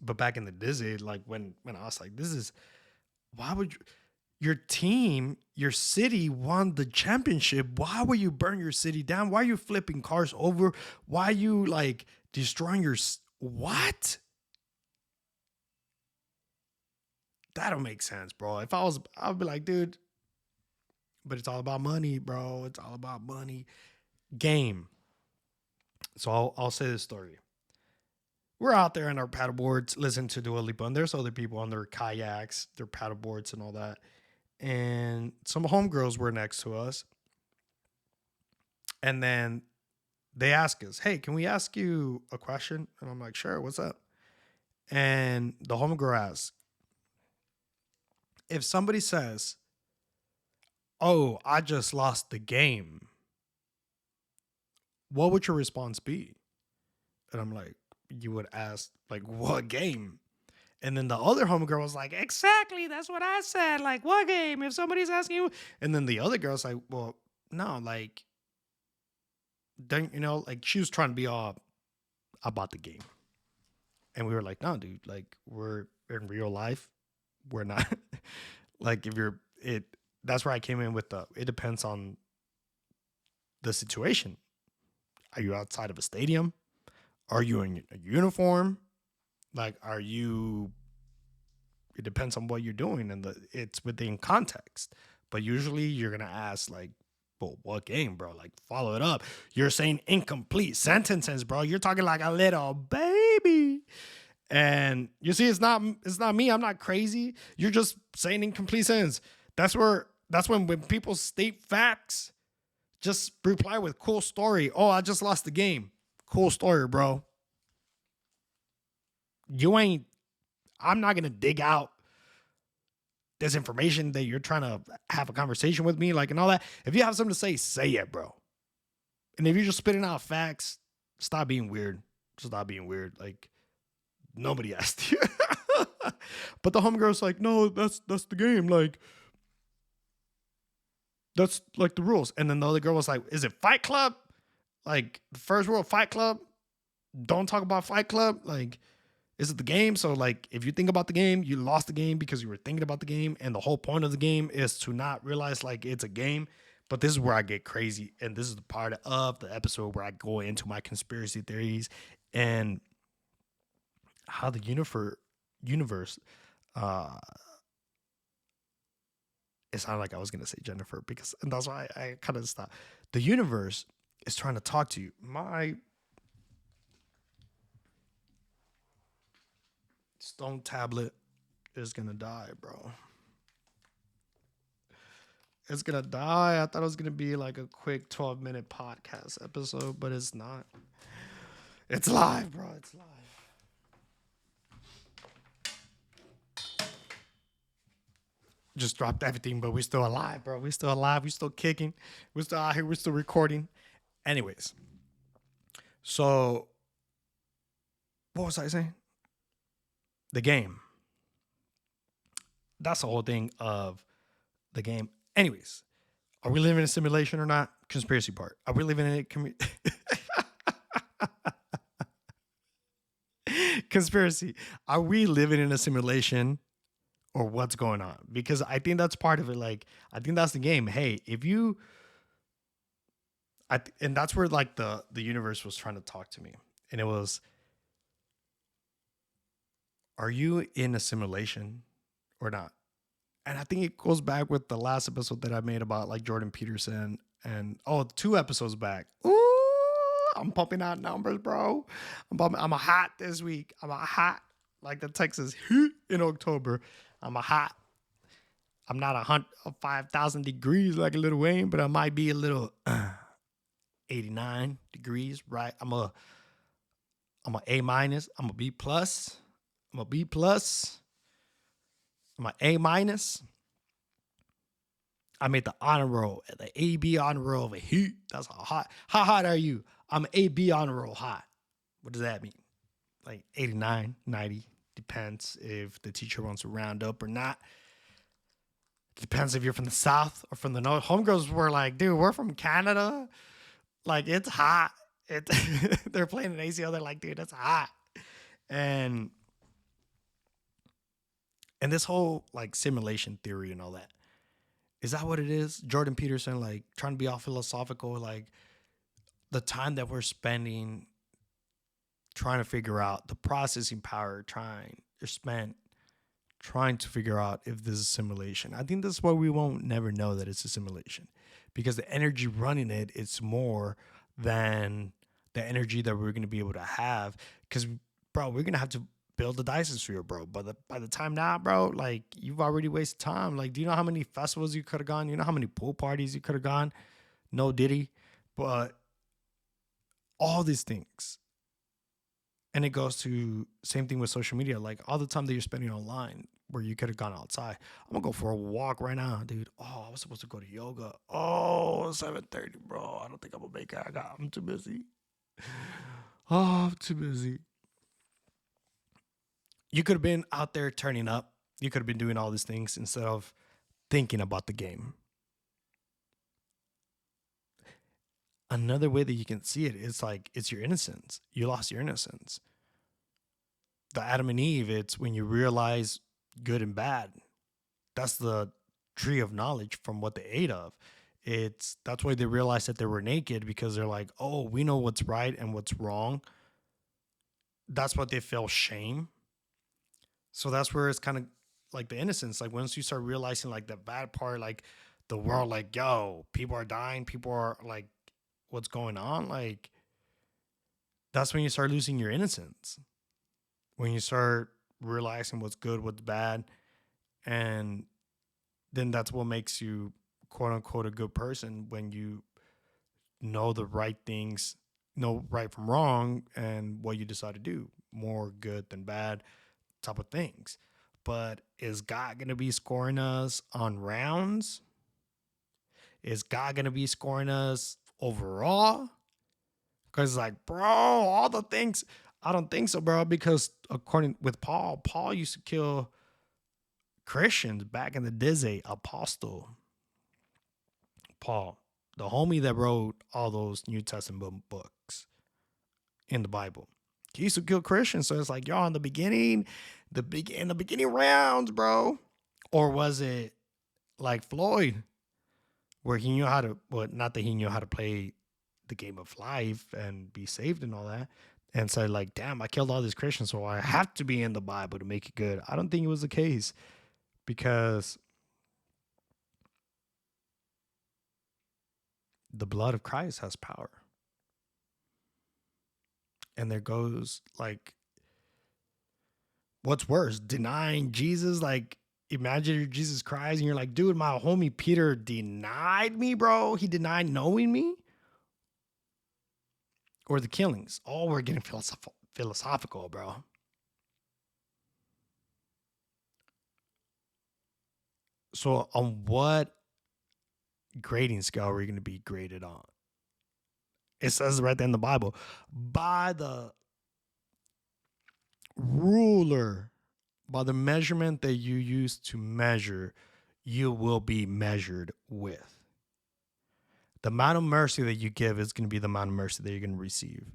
[SPEAKER 1] but back in the day, like, when I was like, this is, why would you, your team, your city won the championship. Why would you burn your city down? Why are you flipping cars over? Why are you, like, destroying your, what? That don't make sense, bro. If I'd be like, dude, but it's all about money, bro. It's all about money. Game. So I'll say this story. We're out there on our paddleboards listening to Dua Lipa, and there's other people on their kayaks, their paddleboards and all that. And some homegirls were next to us. And then they ask us, hey, can we ask you a question? And I'm like, sure, what's up? And the homegirl asks, if somebody says, oh, I just lost the game, what would your response be? And I'm like, you would ask, like, what game? And then the other homegirl was like, exactly, that's what I said. Like, what game? If somebody's asking you. And then the other girl's like, well, no, like, don't, you know, like, she was trying to be all about the game. And we were like, no, dude, like, we're in real life. We're not, like, that's where I came in with it depends on the situation. Are you outside of a stadium? Are you in a uniform? Like, it depends on what you're doing, and it's within context. But usually you're going to ask, like, But what game, bro? Like, follow it up. You're saying incomplete sentences, bro. You're talking like a little baby. And you see, it's not me. I'm not crazy. You're just saying incomplete sentences. That's when people state facts, just reply with cool story. Oh, I just lost the game. Cool story, bro. You ain't, I'm not gonna dig out this information that you're trying to have a conversation with me, like, and all that. If you have something to say it, bro. And if you're just spitting out facts, stop being weird. Stop being weird. Like, nobody asked you. But the homegirl's like, no, that's the game. Like, that's like the rules. And then the other girl was like, is it Fight Club? Like, the first rule of Fight Club, don't talk about Fight Club. Like, is it the game? So, like, if you think about the game, you lost the game because you were thinking about the game. And the whole point of the game is to not realize, like, it's a game. But this is where I get crazy. And this is the part of the episode where I go into my conspiracy theories and how the universe, it sounded like I was going to say Jennifer, because, and that's why I kind of stopped. The universe is trying to talk to you. My stone tablet is going to die, bro. It's going to die. I thought it was going to be like a quick 12-minute podcast episode, but it's not. It's live, bro. It's live. Just dropped everything, but we're still alive, bro. We're still alive. We're still kicking. We're still out here. We're still recording. Anyways, so what was I saying? The game. That's the whole thing of the game. Anyways, are we living in a simulation or not? Conspiracy part. Are we living in a conspiracy? Are we living in a simulation, or what's going on? Because I think that's part of it. Like, I think that's the game. Hey, if you, and that's where, like, the universe was trying to talk to me, and it was, are you in a simulation or not? And I think it goes back with the last episode that I made about, like, Jordan Peterson, and 2 episodes back. Ooh, I'm pumping out numbers, bro. I'm a hot this week. I'm a hot, like the Texas heat in October. I'm a hot. I'm not 5,000 degrees like a Lil Wayne, but I might be a little 89 degrees, right? I'm a A minus. I'm a B plus. I'm a B plus. I'm an A minus. I made the honor roll, the AB honor roll of a heat. That's hot. How hot are you? I'm an AB honor roll hot. What does that mean? Like 89, 90. Depends if the teacher wants to round up or not. Depends if you're from the South or from the North. Homegirls were like, dude, we're from Canada. Like, it's hot. They're playing an ACL. They're like, dude, it's hot. And this whole, like, simulation theory and all that. Is that what it is? Jordan Peterson, like, trying to be all philosophical, like, the time that we're spending trying to figure out the processing power, spent trying to figure out if this is a simulation. I think that's why we won't never know that it's a simulation, because the energy running it's more than the energy that we're going to be able to have. Because, bro, we're going to have to build the Dyson sphere, bro. But by the time now, bro, like, you've already wasted time. Like, do you know how many festivals you could have gone? You know how many pool parties you could have gone? No diddy. But all these things. And it goes to same thing with social media. Like, all the time that you're spending online where you could have gone outside. I'm going to go for a walk right now, dude. Oh, I was supposed to go to yoga. Oh, 7:30, bro. I don't think I'm going to make it. I'm too busy. Oh, I'm too busy. You could have been out there turning up. You could have been doing all these things instead of thinking about the game. Another way that you can see it is, like, it's your innocence. You lost your innocence. The Adam and Eve, it's when you realize good and bad. That's the tree of knowledge from what they ate of. That's why they realized that they were naked, because they're like, oh, we know what's right and what's wrong. That's what they feel shame. So that's where it's kind of like the innocence. Like, once you start realizing, like, the bad part, like the world like, yo, people are dying, people are like, what's going on? Like, that's when you start losing your innocence. When you start realizing what's good, what's bad, and then that's what makes you quote unquote a good person, when you know the right things, know right from wrong, and what you decide to do, more good than bad type of things. But is God going to be scoring us on rounds? Is God going to be scoring us overall? Because, like, bro, all the things, I don't think so, bro. Because according with Paul, Paul used to kill Christians back in the day, apostle Paul, the homie that wrote all those New Testament books in the Bible. He used to kill Christians. So it's like, y'all, in the beginning, in the beginning rounds, bro. Or was it like Floyd, where he knew how to, well, not that he knew how to play the game of life and be saved and all that, and said, like, damn, I killed all these Christians, so I have to be in the Bible to make it good. I don't think it was the case, because the blood of Christ has power. And there goes, like, what's worse, denying Jesus? Like, imagine Jesus Christ and you're like, dude, my homie Peter denied me, bro. He denied knowing me. Or the killings. Oh, we're getting philosophical, bro. So on what grading scale are we going to be graded on? It says right there in the Bible, by the ruler, by the measurement that you use to measure, you will be measured with. The amount of mercy that you give is going to be the amount of mercy that you're going to receive.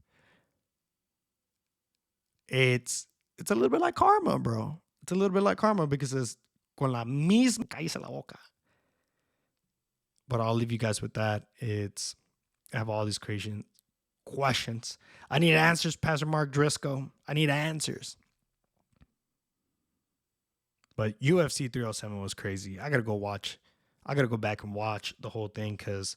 [SPEAKER 1] It's a little bit like karma, bro. It's a little bit like karma, because it's con la misma cállese la boca. But I'll leave you guys with that. I have all these questions. I need answers, Pastor Mark Driscoll. I need answers. But UFC 307 was crazy. I gotta go back and watch the whole thing, because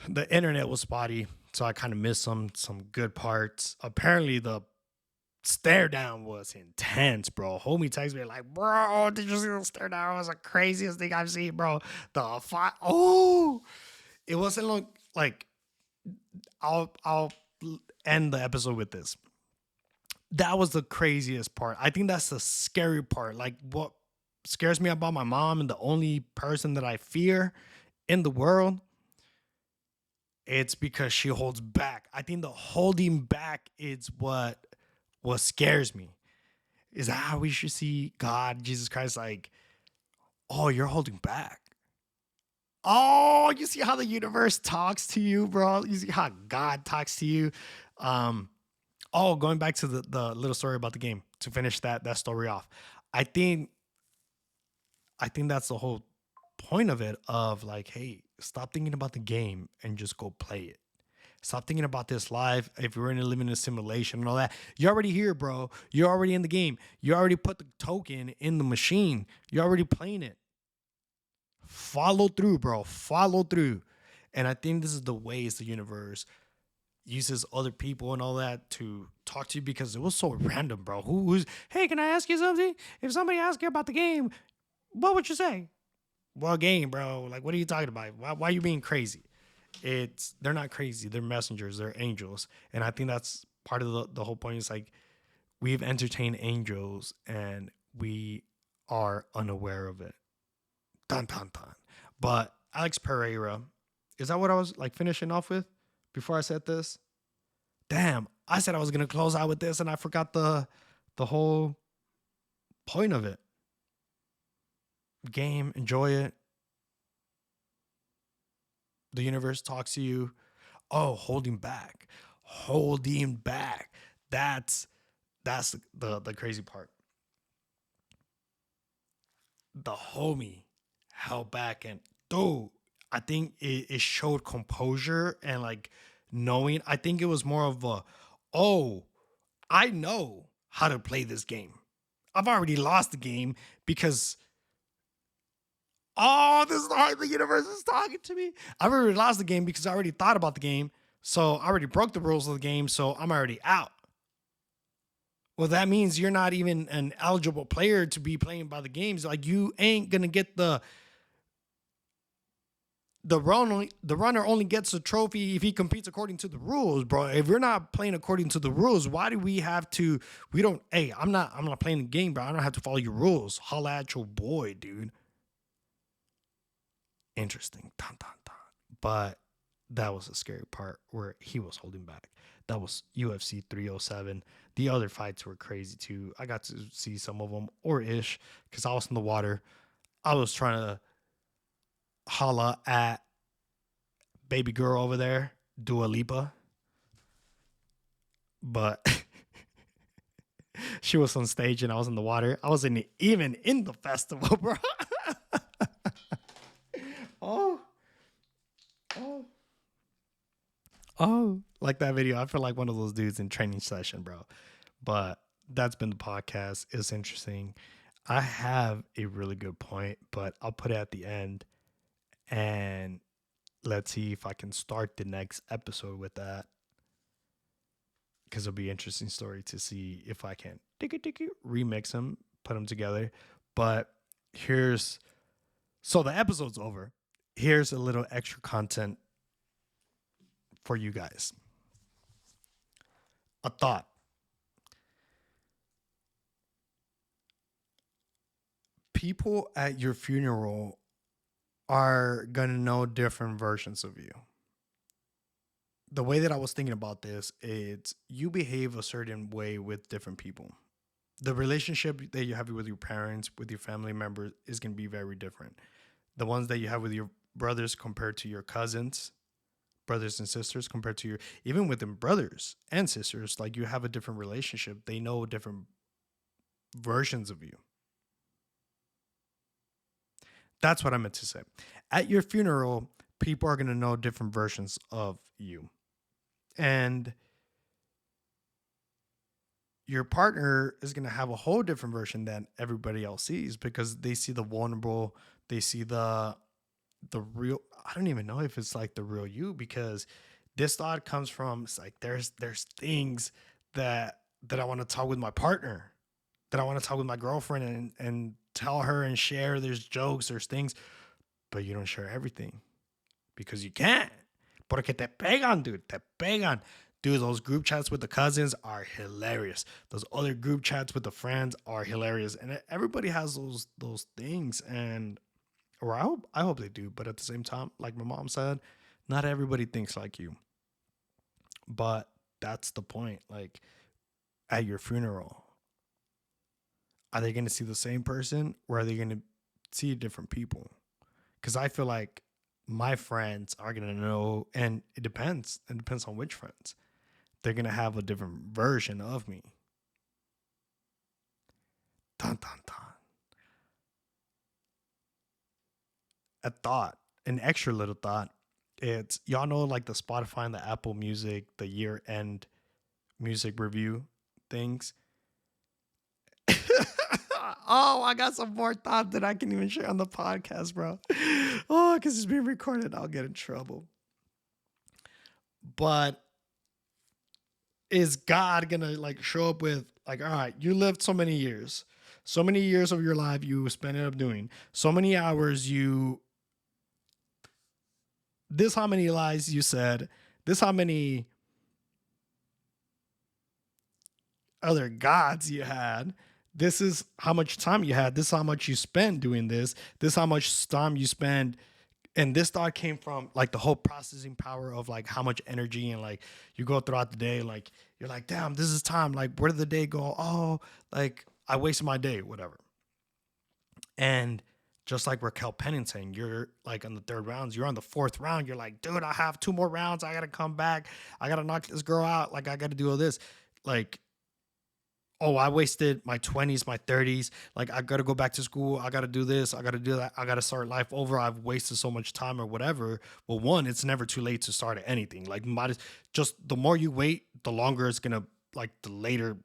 [SPEAKER 1] the internet was spotty, so I kind of missed some good parts. Apparently the stare down was intense, bro. Homie texted me like, bro, did you see the stare down? It was the craziest thing I've seen, bro. The fight. Oh, it wasn't like I'll end the episode with this. That was the craziest part. I think that's the scary part. Like, what scares me about my mom, and the only person that I fear in the world, it's because she holds back. I think the holding back is what scares me. Is that how we should see God, Jesus Christ? Like, oh, you're holding back. Oh, you see how the universe talks to you, bro? You see how God talks to you? Going back to the little story about the game, to finish that story off. I think that's the whole point of it, of like, hey, stop thinking about the game and just go play it. Stop thinking about this life. If you're living in a simulation and all that, you're already here, bro. You're already in the game. You already put the token in the machine. You're already playing it. Follow through, bro. Follow through. And I think this is the ways the universe uses other people and all that to talk to you, because it was so random, bro. Who's, hey, can I ask you something? If somebody asks you about the game, what would you say? Well, game, bro. Like, what are you talking about? Why are you being crazy? They're not crazy. They're messengers. They're angels. And I think that's part of the whole point. Is like, we've entertained angels and we are unaware of it. Dun, dun, dun. But Alex Pereira, is that what I was like finishing off with before I said this? Damn, I said I was going to close out with this and I forgot the whole point of it. Game, enjoy it. The universe talks to you. Oh, holding back. That's the crazy part. The homie held back, and dude, I think it showed composure and like knowing. I think it was more of a, oh, I know how to play this game. I've already lost the game because Oh, this is the heart of the universe is talking to me. I already lost the game because I already thought about the game. So I already broke the rules of the game. So I'm already out. Well, that means you're not even an eligible player to be playing by the games. Like you ain't gonna get the runner only gets a trophy if he competes according to the rules, bro. If we're not playing according to the rules, why do we have to? We don't. Hey, I'm not playing the game, bro. I don't have to follow your rules. Holla at your boy, dude. Interesting. Dun, dun, dun. But that was the scary part where he was holding back. That was UFC 307. The other fights were crazy too. I got to see some of them or ish because I was in the water. I was trying to holla at baby girl over there, Dua Lipa, but she was on stage and I was in the water. I wasn't even in the festival, bro. oh, oh, oh, like that video. I feel like one of those dudes in training session, bro. But that's been the podcast. It's interesting. I have a really good point, but I'll put it at the end and let's see if I can start the next episode with that because it'll be an interesting story to see if I can remix them, put them together. But here's so the episode's over. Here's a little extra content for you guys. A thought. People at your funeral are going to know different versions of you. The way that I was thinking about this is you behave a certain way with different people. The relationship that you have with your parents, with your family members is going to be very different. The ones that you have with your brothers compared to your cousins, brothers and sisters compared to your, even within brothers and sisters, like you have a different relationship. They know different versions of you. That's what I meant to say. At your funeral, people are going to know different versions of you. And your partner is going to have a whole different version than everybody else sees because they see the vulnerable, they see the real. I don't even know if it's like the real you because this thought comes from it's like there's things that I want to talk with my partner, that I want to talk with my girlfriend and tell her and share. There's jokes, there's things, but you don't share everything because you can't. Porque te pegan, dude. Te pegan. Dude, those group chats with the cousins are hilarious. Those other group chats with the friends are hilarious. And everybody has those things. And or I hope they do. But at the same time, like my mom said, not everybody thinks like you. But that's the point. Like at your funeral, are they going to see the same person or are they going to see different people? Because I feel like my friends are going to know, and it depends. It depends on which friends. They're going to have a different version of me. Dun, dun, dun. A thought, an extra little thought. It's, y'all know like the Spotify and the Apple Music, the year end music review things. Oh, I got some more thought that I can even share on the podcast, bro. Oh, because it's being recorded. I'll get in trouble. But is God going to like show up with like, all right, you lived so many years of your life you spent it up doing so many hours, this how many lies you said, this how many other gods you had, this is how much time you had, this is how much you spent doing this is how much time you spend. And this thought came from like the whole processing power of like how much energy and like you go throughout the day, like you're like, damn, this is time, like where did the day go? Oh, like I wasted my day, whatever. And just like Raquel Pennington, you're like on the third rounds, you're on the fourth round, you're like, dude, I have 2 more rounds, I gotta come back, I gotta knock this girl out, like I gotta do all this. Like, oh, I wasted my 20s, my 30s. Like, I got to go back to school. I got to do this. I got to do that. I got to start life over. I've wasted so much time or whatever. Well, one, it's never too late to start anything. Like, just the more you wait, the longer it's going to, like, the later.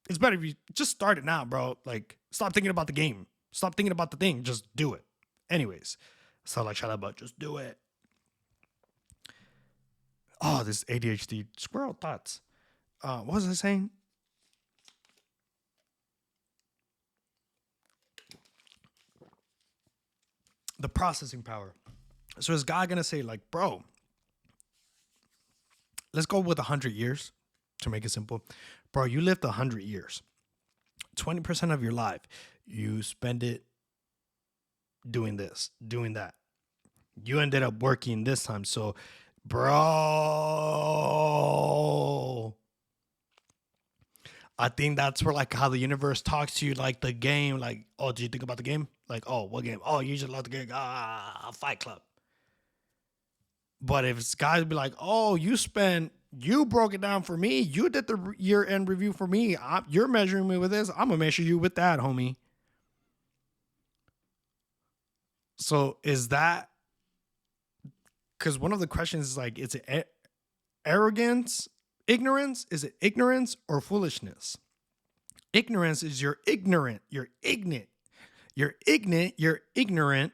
[SPEAKER 1] It's better if you just start it now, bro. Like, stop thinking about the game. Stop thinking about the thing. Just do it. Anyways, so like, shut up, but just do it. Oh, this ADHD squirrel thoughts. What was I saying? The processing power. So is God gonna say like, bro, let's go with 100 years to make it simple, bro? You lived 100 years. 20% of your life, you spend it doing this, doing that. You ended up working this time, so, bro, I think that's where like how the universe talks to you, like the game, like, oh, do you think about the game? Like, oh, what game? Oh, you just love the game. Fight Club. But if it's guys be like, oh, you broke it down for me. You did the year end review for me. You're measuring me with this. I'm gonna measure you with that, homie. So is that because one of the questions is like, is it arrogance, ignorance? Is it ignorance or foolishness? Ignorance is you're ignorant. You're ignorant. You're ignorant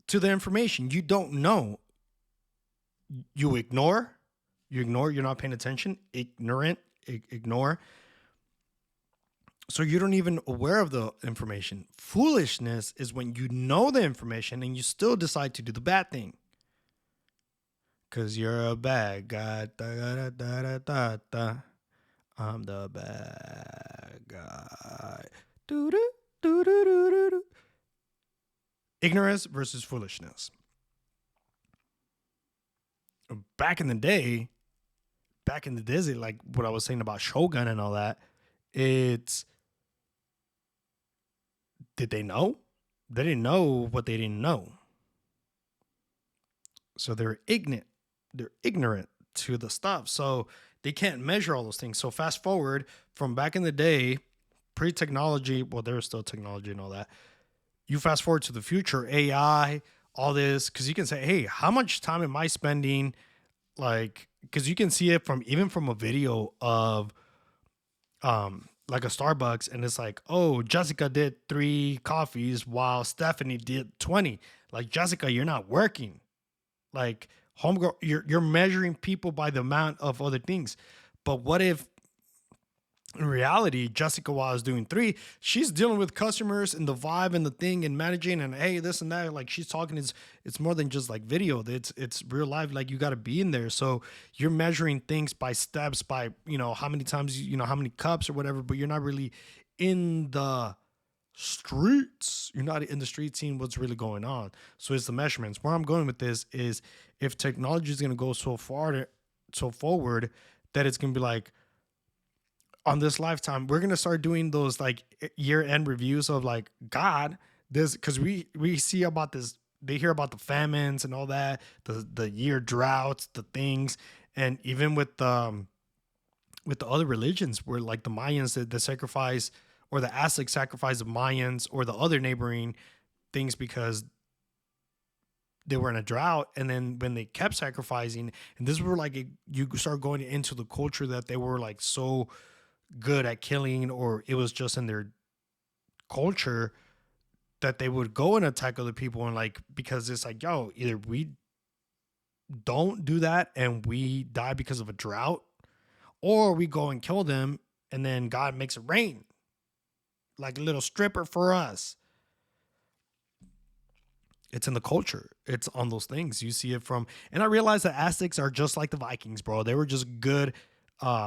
[SPEAKER 1] to the information. You don't know. You ignore. You're not paying attention. Ignorant. Ignore. So you don't even aware of the information. Foolishness is when you know the information and you still decide to do the bad thing. Cause you're a bad guy. Da, da, da, da, da. I'm the bad guy. Do, do, do, do, do, do. Ignorance versus foolishness. Back in the day, like what I was saying about Shogun and all that, it's, did they know? They didn't know what they didn't know. So they're ignorant. They're ignorant to the stuff. So they can't measure all those things. So fast forward from back in the day, pre-technology, well, there's still technology and all that. You fast forward to the future, AI, all this, because you can say, hey, how much time am I spending? Like, because you can see it from even from a video of like a Starbucks, and it's like, oh, Jessica did 3 coffees while Stephanie did 20. Like, Jessica, you're not working. Like, homegirl, you're measuring people by the amount of other things. But what if in reality, Jessica, while I was doing 3, she's dealing with customers and the vibe and the thing and managing and hey, this and that. Like, she's talking, it's more than just like video. It's real life. Like, you got to be in there. So you're measuring things by steps, by, how many times, how many cups or whatever, but you're not really in the streets. You're not in the street seeing what's really going on. So it's the measurements. Where I'm going with this is if technology is going to go so forward that it's going to be like, on this lifetime, we're gonna start doing those like year-end reviews of like God, this, because we see about this, they hear about the famines and all that, the year droughts, the things, and even with the other religions, where like the Mayans, the sacrifice, or the Aztec sacrifice of Mayans, or the other neighboring things, because they were in a drought, and then when they kept sacrificing, and this were like you start going into the culture that they were like so good at killing, or it was just in their culture that they would go and attack other people, and like, because it's like, yo, either we don't do that and we die because of a drought, or we go and kill them and then God makes it rain like a little stripper for us. It's in the culture. It's on those things. You see it from, and I realize that Aztecs are just like the Vikings, bro. They were just good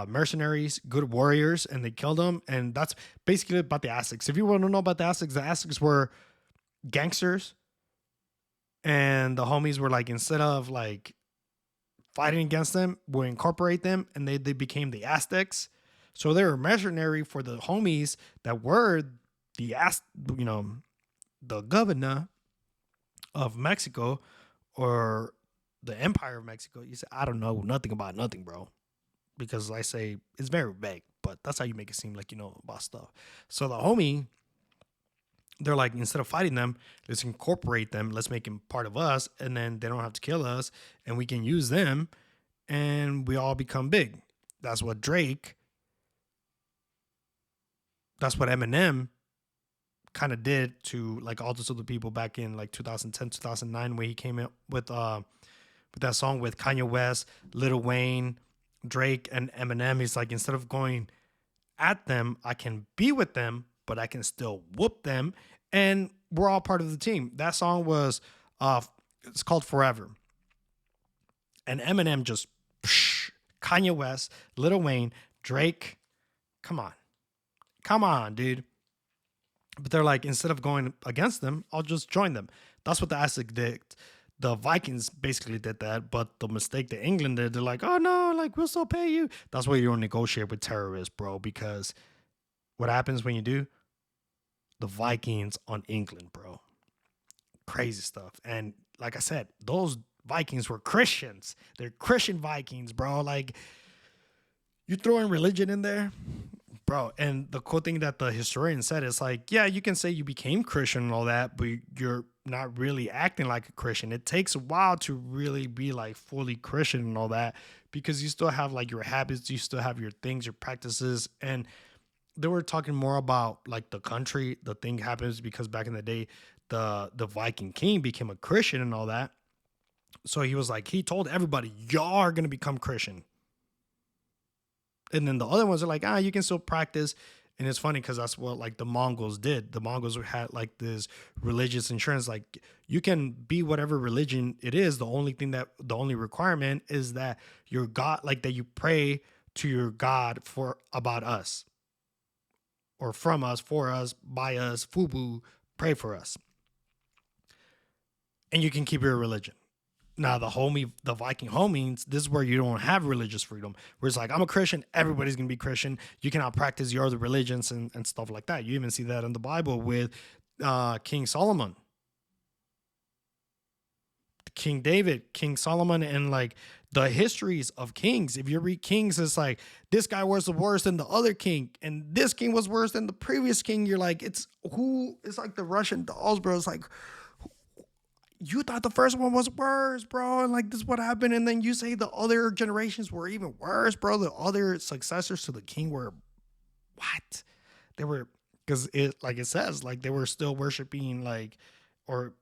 [SPEAKER 1] mercenaries, good warriors, and they killed them. And that's basically about the Aztecs. If you want to know about the Aztecs were gangsters, and the homies were like, instead of like fighting against them, we incorporate them, and they became the Aztecs. So they were mercenary for the homies that were the the governor of Mexico, or the Empire of Mexico. You say, I don't know nothing about nothing, bro. Because I say it's very vague, but that's how you make it seem like you know about stuff. So the homie, they're like, instead of fighting them, let's incorporate them. Let's make them part of us, and then they don't have to kill us, and we can use them, and we all become big. That's what Drake. That's what Eminem kind of did to like all those other people back in like 2010, 2009, when he came in with that song with Kanye West, Lil Wayne, Drake, and Eminem. He's like, instead of going at them, I can be with them, but I can still whoop them, and we're all part of the team. That song was uh it's called Forever. And Eminem just psh, Kanye West, Lil Wayne, Drake. Come on. Come on, dude. But they're like, instead of going against them, I'll just join them. That's what the Aztecs did. The Vikings basically did that, but the mistake that England did, they're like, oh no, like we'll still pay you. That's why you don't negotiate with terrorists, bro. Because what happens when you do? The Vikings on England, bro. Crazy stuff. And like I said, those Vikings were Christians. They're Christian Vikings, bro. Like, you throw in religion in there, bro. And the cool thing that the historian said is like, yeah, you can say you became Christian and all that, but you're not really acting like a Christian. It takes a while to really be like fully Christian and all that, because you still have like your habits, you still have your things, your practices. And they were talking more about like the country. The thing happens because back in the day, the Viking king became a Christian and all that. So he was like, he told everybody, y'all are gonna become Christian. And then the other ones are like, you can still practice. And it's funny because that's what like the Mongols did. The Mongols had like this religious insurance. Like, you can be whatever religion it is. The only requirement is that your God, like that you pray to your God for about us, or from us, for us, by us, Fubu, pray for us. And you can keep your religion. Now, the Viking homies, this is where you don't have religious freedom. Where it's like, I'm a Christian, everybody's gonna be Christian. You cannot practice your other religions and stuff like that. You even see that in the Bible with King Solomon, King David, King Solomon, and like the histories of kings. If you read Kings, it's like this guy was the worst than the other king, and this king was worse than the previous king. You're like, it's like the Russian dolls, bro. It's like, you thought the first one was worse, bro, and like this is what happened, and then you say the other generations were even worse, bro. The other successors to the king were what? They were, because it, like it says, like they were still worshiping, like, or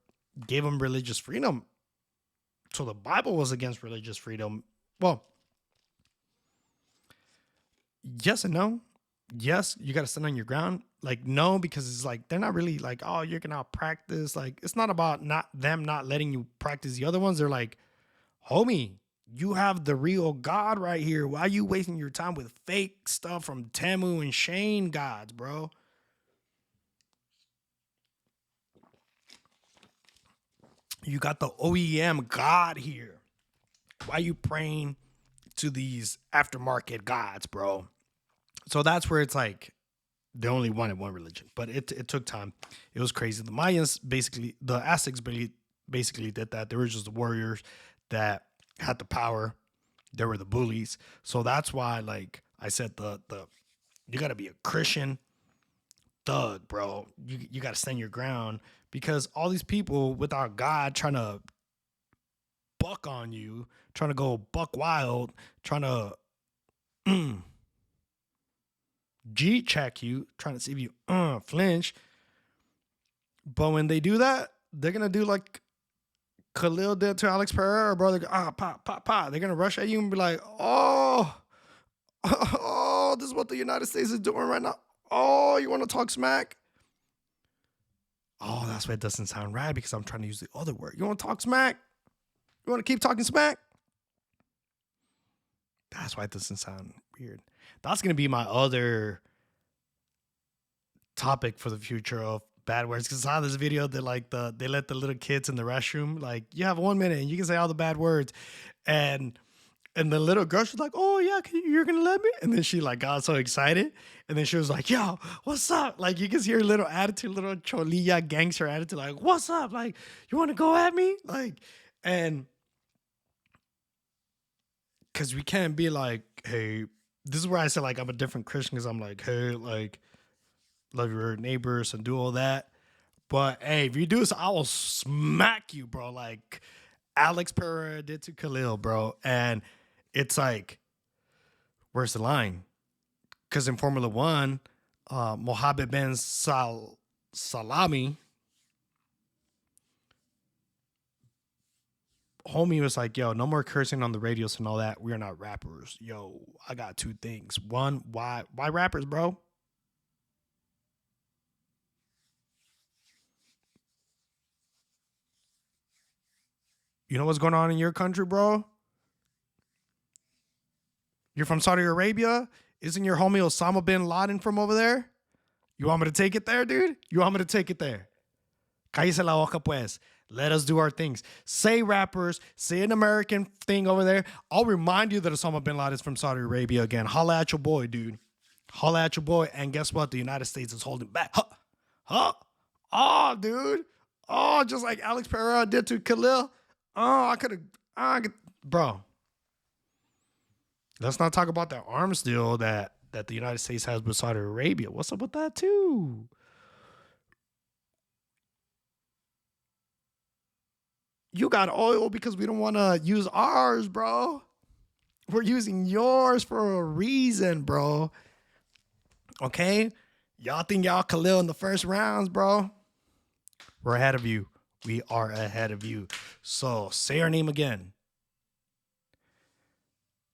[SPEAKER 1] gave them religious freedom. So the Bible was against religious freedom. Well, yes and no. Yes, you got to stand on your ground. Like, no, because it's like they're not really like, oh, you're gonna practice. Like, it's not about not letting you practice the other ones. They're like, homie, you have the real God right here. Why are you wasting your time with fake stuff from Temu and Shane gods, bro? You got the OEM God here. Why are you praying to these aftermarket gods, bro? So that's where it's like they only wanted one religion, but it took time. It was crazy. The Mayans basically, the Aztecs basically did that. They were just the warriors that had the power. They were the bullies. So that's why, like I said, the you got to be a Christian thug, bro. You got to stand your ground, because all these people without God trying to buck on you, trying to go buck wild, trying to G check you, trying to see if you flinch. But when they do that, they're gonna do like Khalil did to Alex Pereira, bro. They go, pop, pop, pop. They're gonna rush at you and be like, oh, oh, this is what the United States is doing right now. Oh, you want to talk smack? Oh, that's why it doesn't sound right, because I'm trying to use the other word. You want to talk smack? You want to keep talking smack? That's why it doesn't sound weird. That's gonna be my other topic for the future of bad words. Because I saw this video that like they let the little kids in the restroom, like, you have 1 minute and you can say all the bad words, and the little girl, she's like, oh yeah, you're gonna let me? And then she like got so excited, and then she was like, yo, what's up? Like, you can see her little attitude, little cholilla gangster attitude, like, what's up? Like, you want to go at me? Like, and because we can't be like, hey, this is where I said like I'm a different Christian, because I'm like, hey, like, love your neighbors and do all that. But hey, if you do this, I will smack you, bro. Like Alex Pereira did to Khalil, bro. And it's like, where's the line? Because in Formula One, Mohammed Ben Salami, homie was like, yo, no more cursing on the radios and all that. We're not rappers. Yo, I got two things. One, why rappers, bro? You know what's going on in your country, bro? You're from Saudi Arabia? Isn't your homie Osama bin Laden from over there? You want me to take it there, dude? You want me to take it there? Cállese la boca, pues. Let us do our things. Say rappers, say an American thing over there. I'll remind you that Osama bin Laden is from Saudi Arabia again. Holla at your boy, dude. Holla at your boy. And guess what? The United States is holding back. Huh. Huh. Oh, dude. Oh, just like Alex Pereira did to Khalil. Oh, I could have. Bro, let's not talk about that arms deal that the United States has with Saudi Arabia. What's up with that, too? You got oil because we don't want to use ours, bro. We're using yours for a reason, bro. Okay? Y'all think y'all Khalil in the first rounds, bro? We're ahead of you. We are ahead of you. So say our name again.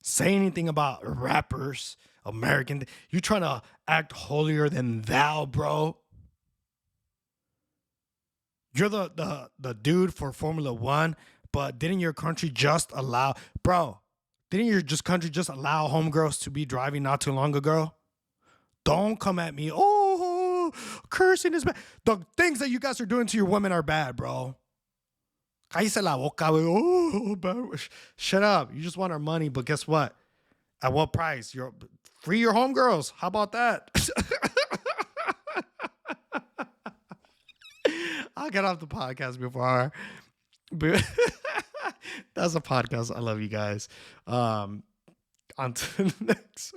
[SPEAKER 1] Say anything about rappers, American. You trying to act holier than thou, bro. You're the dude for Formula One, but didn't your country just allow, bro? Didn't your just country just allow homegirls to be driving not too long ago? Don't come at me. Oh, cursing is bad. The things that you guys are doing to your women are bad, bro. Cállese la boca, oh, bad. Shut up. You just want our money, but guess what? At what price? You're free your homegirls. How about that? I'll get off the podcast before. That's a podcast. I love you guys. On to the next.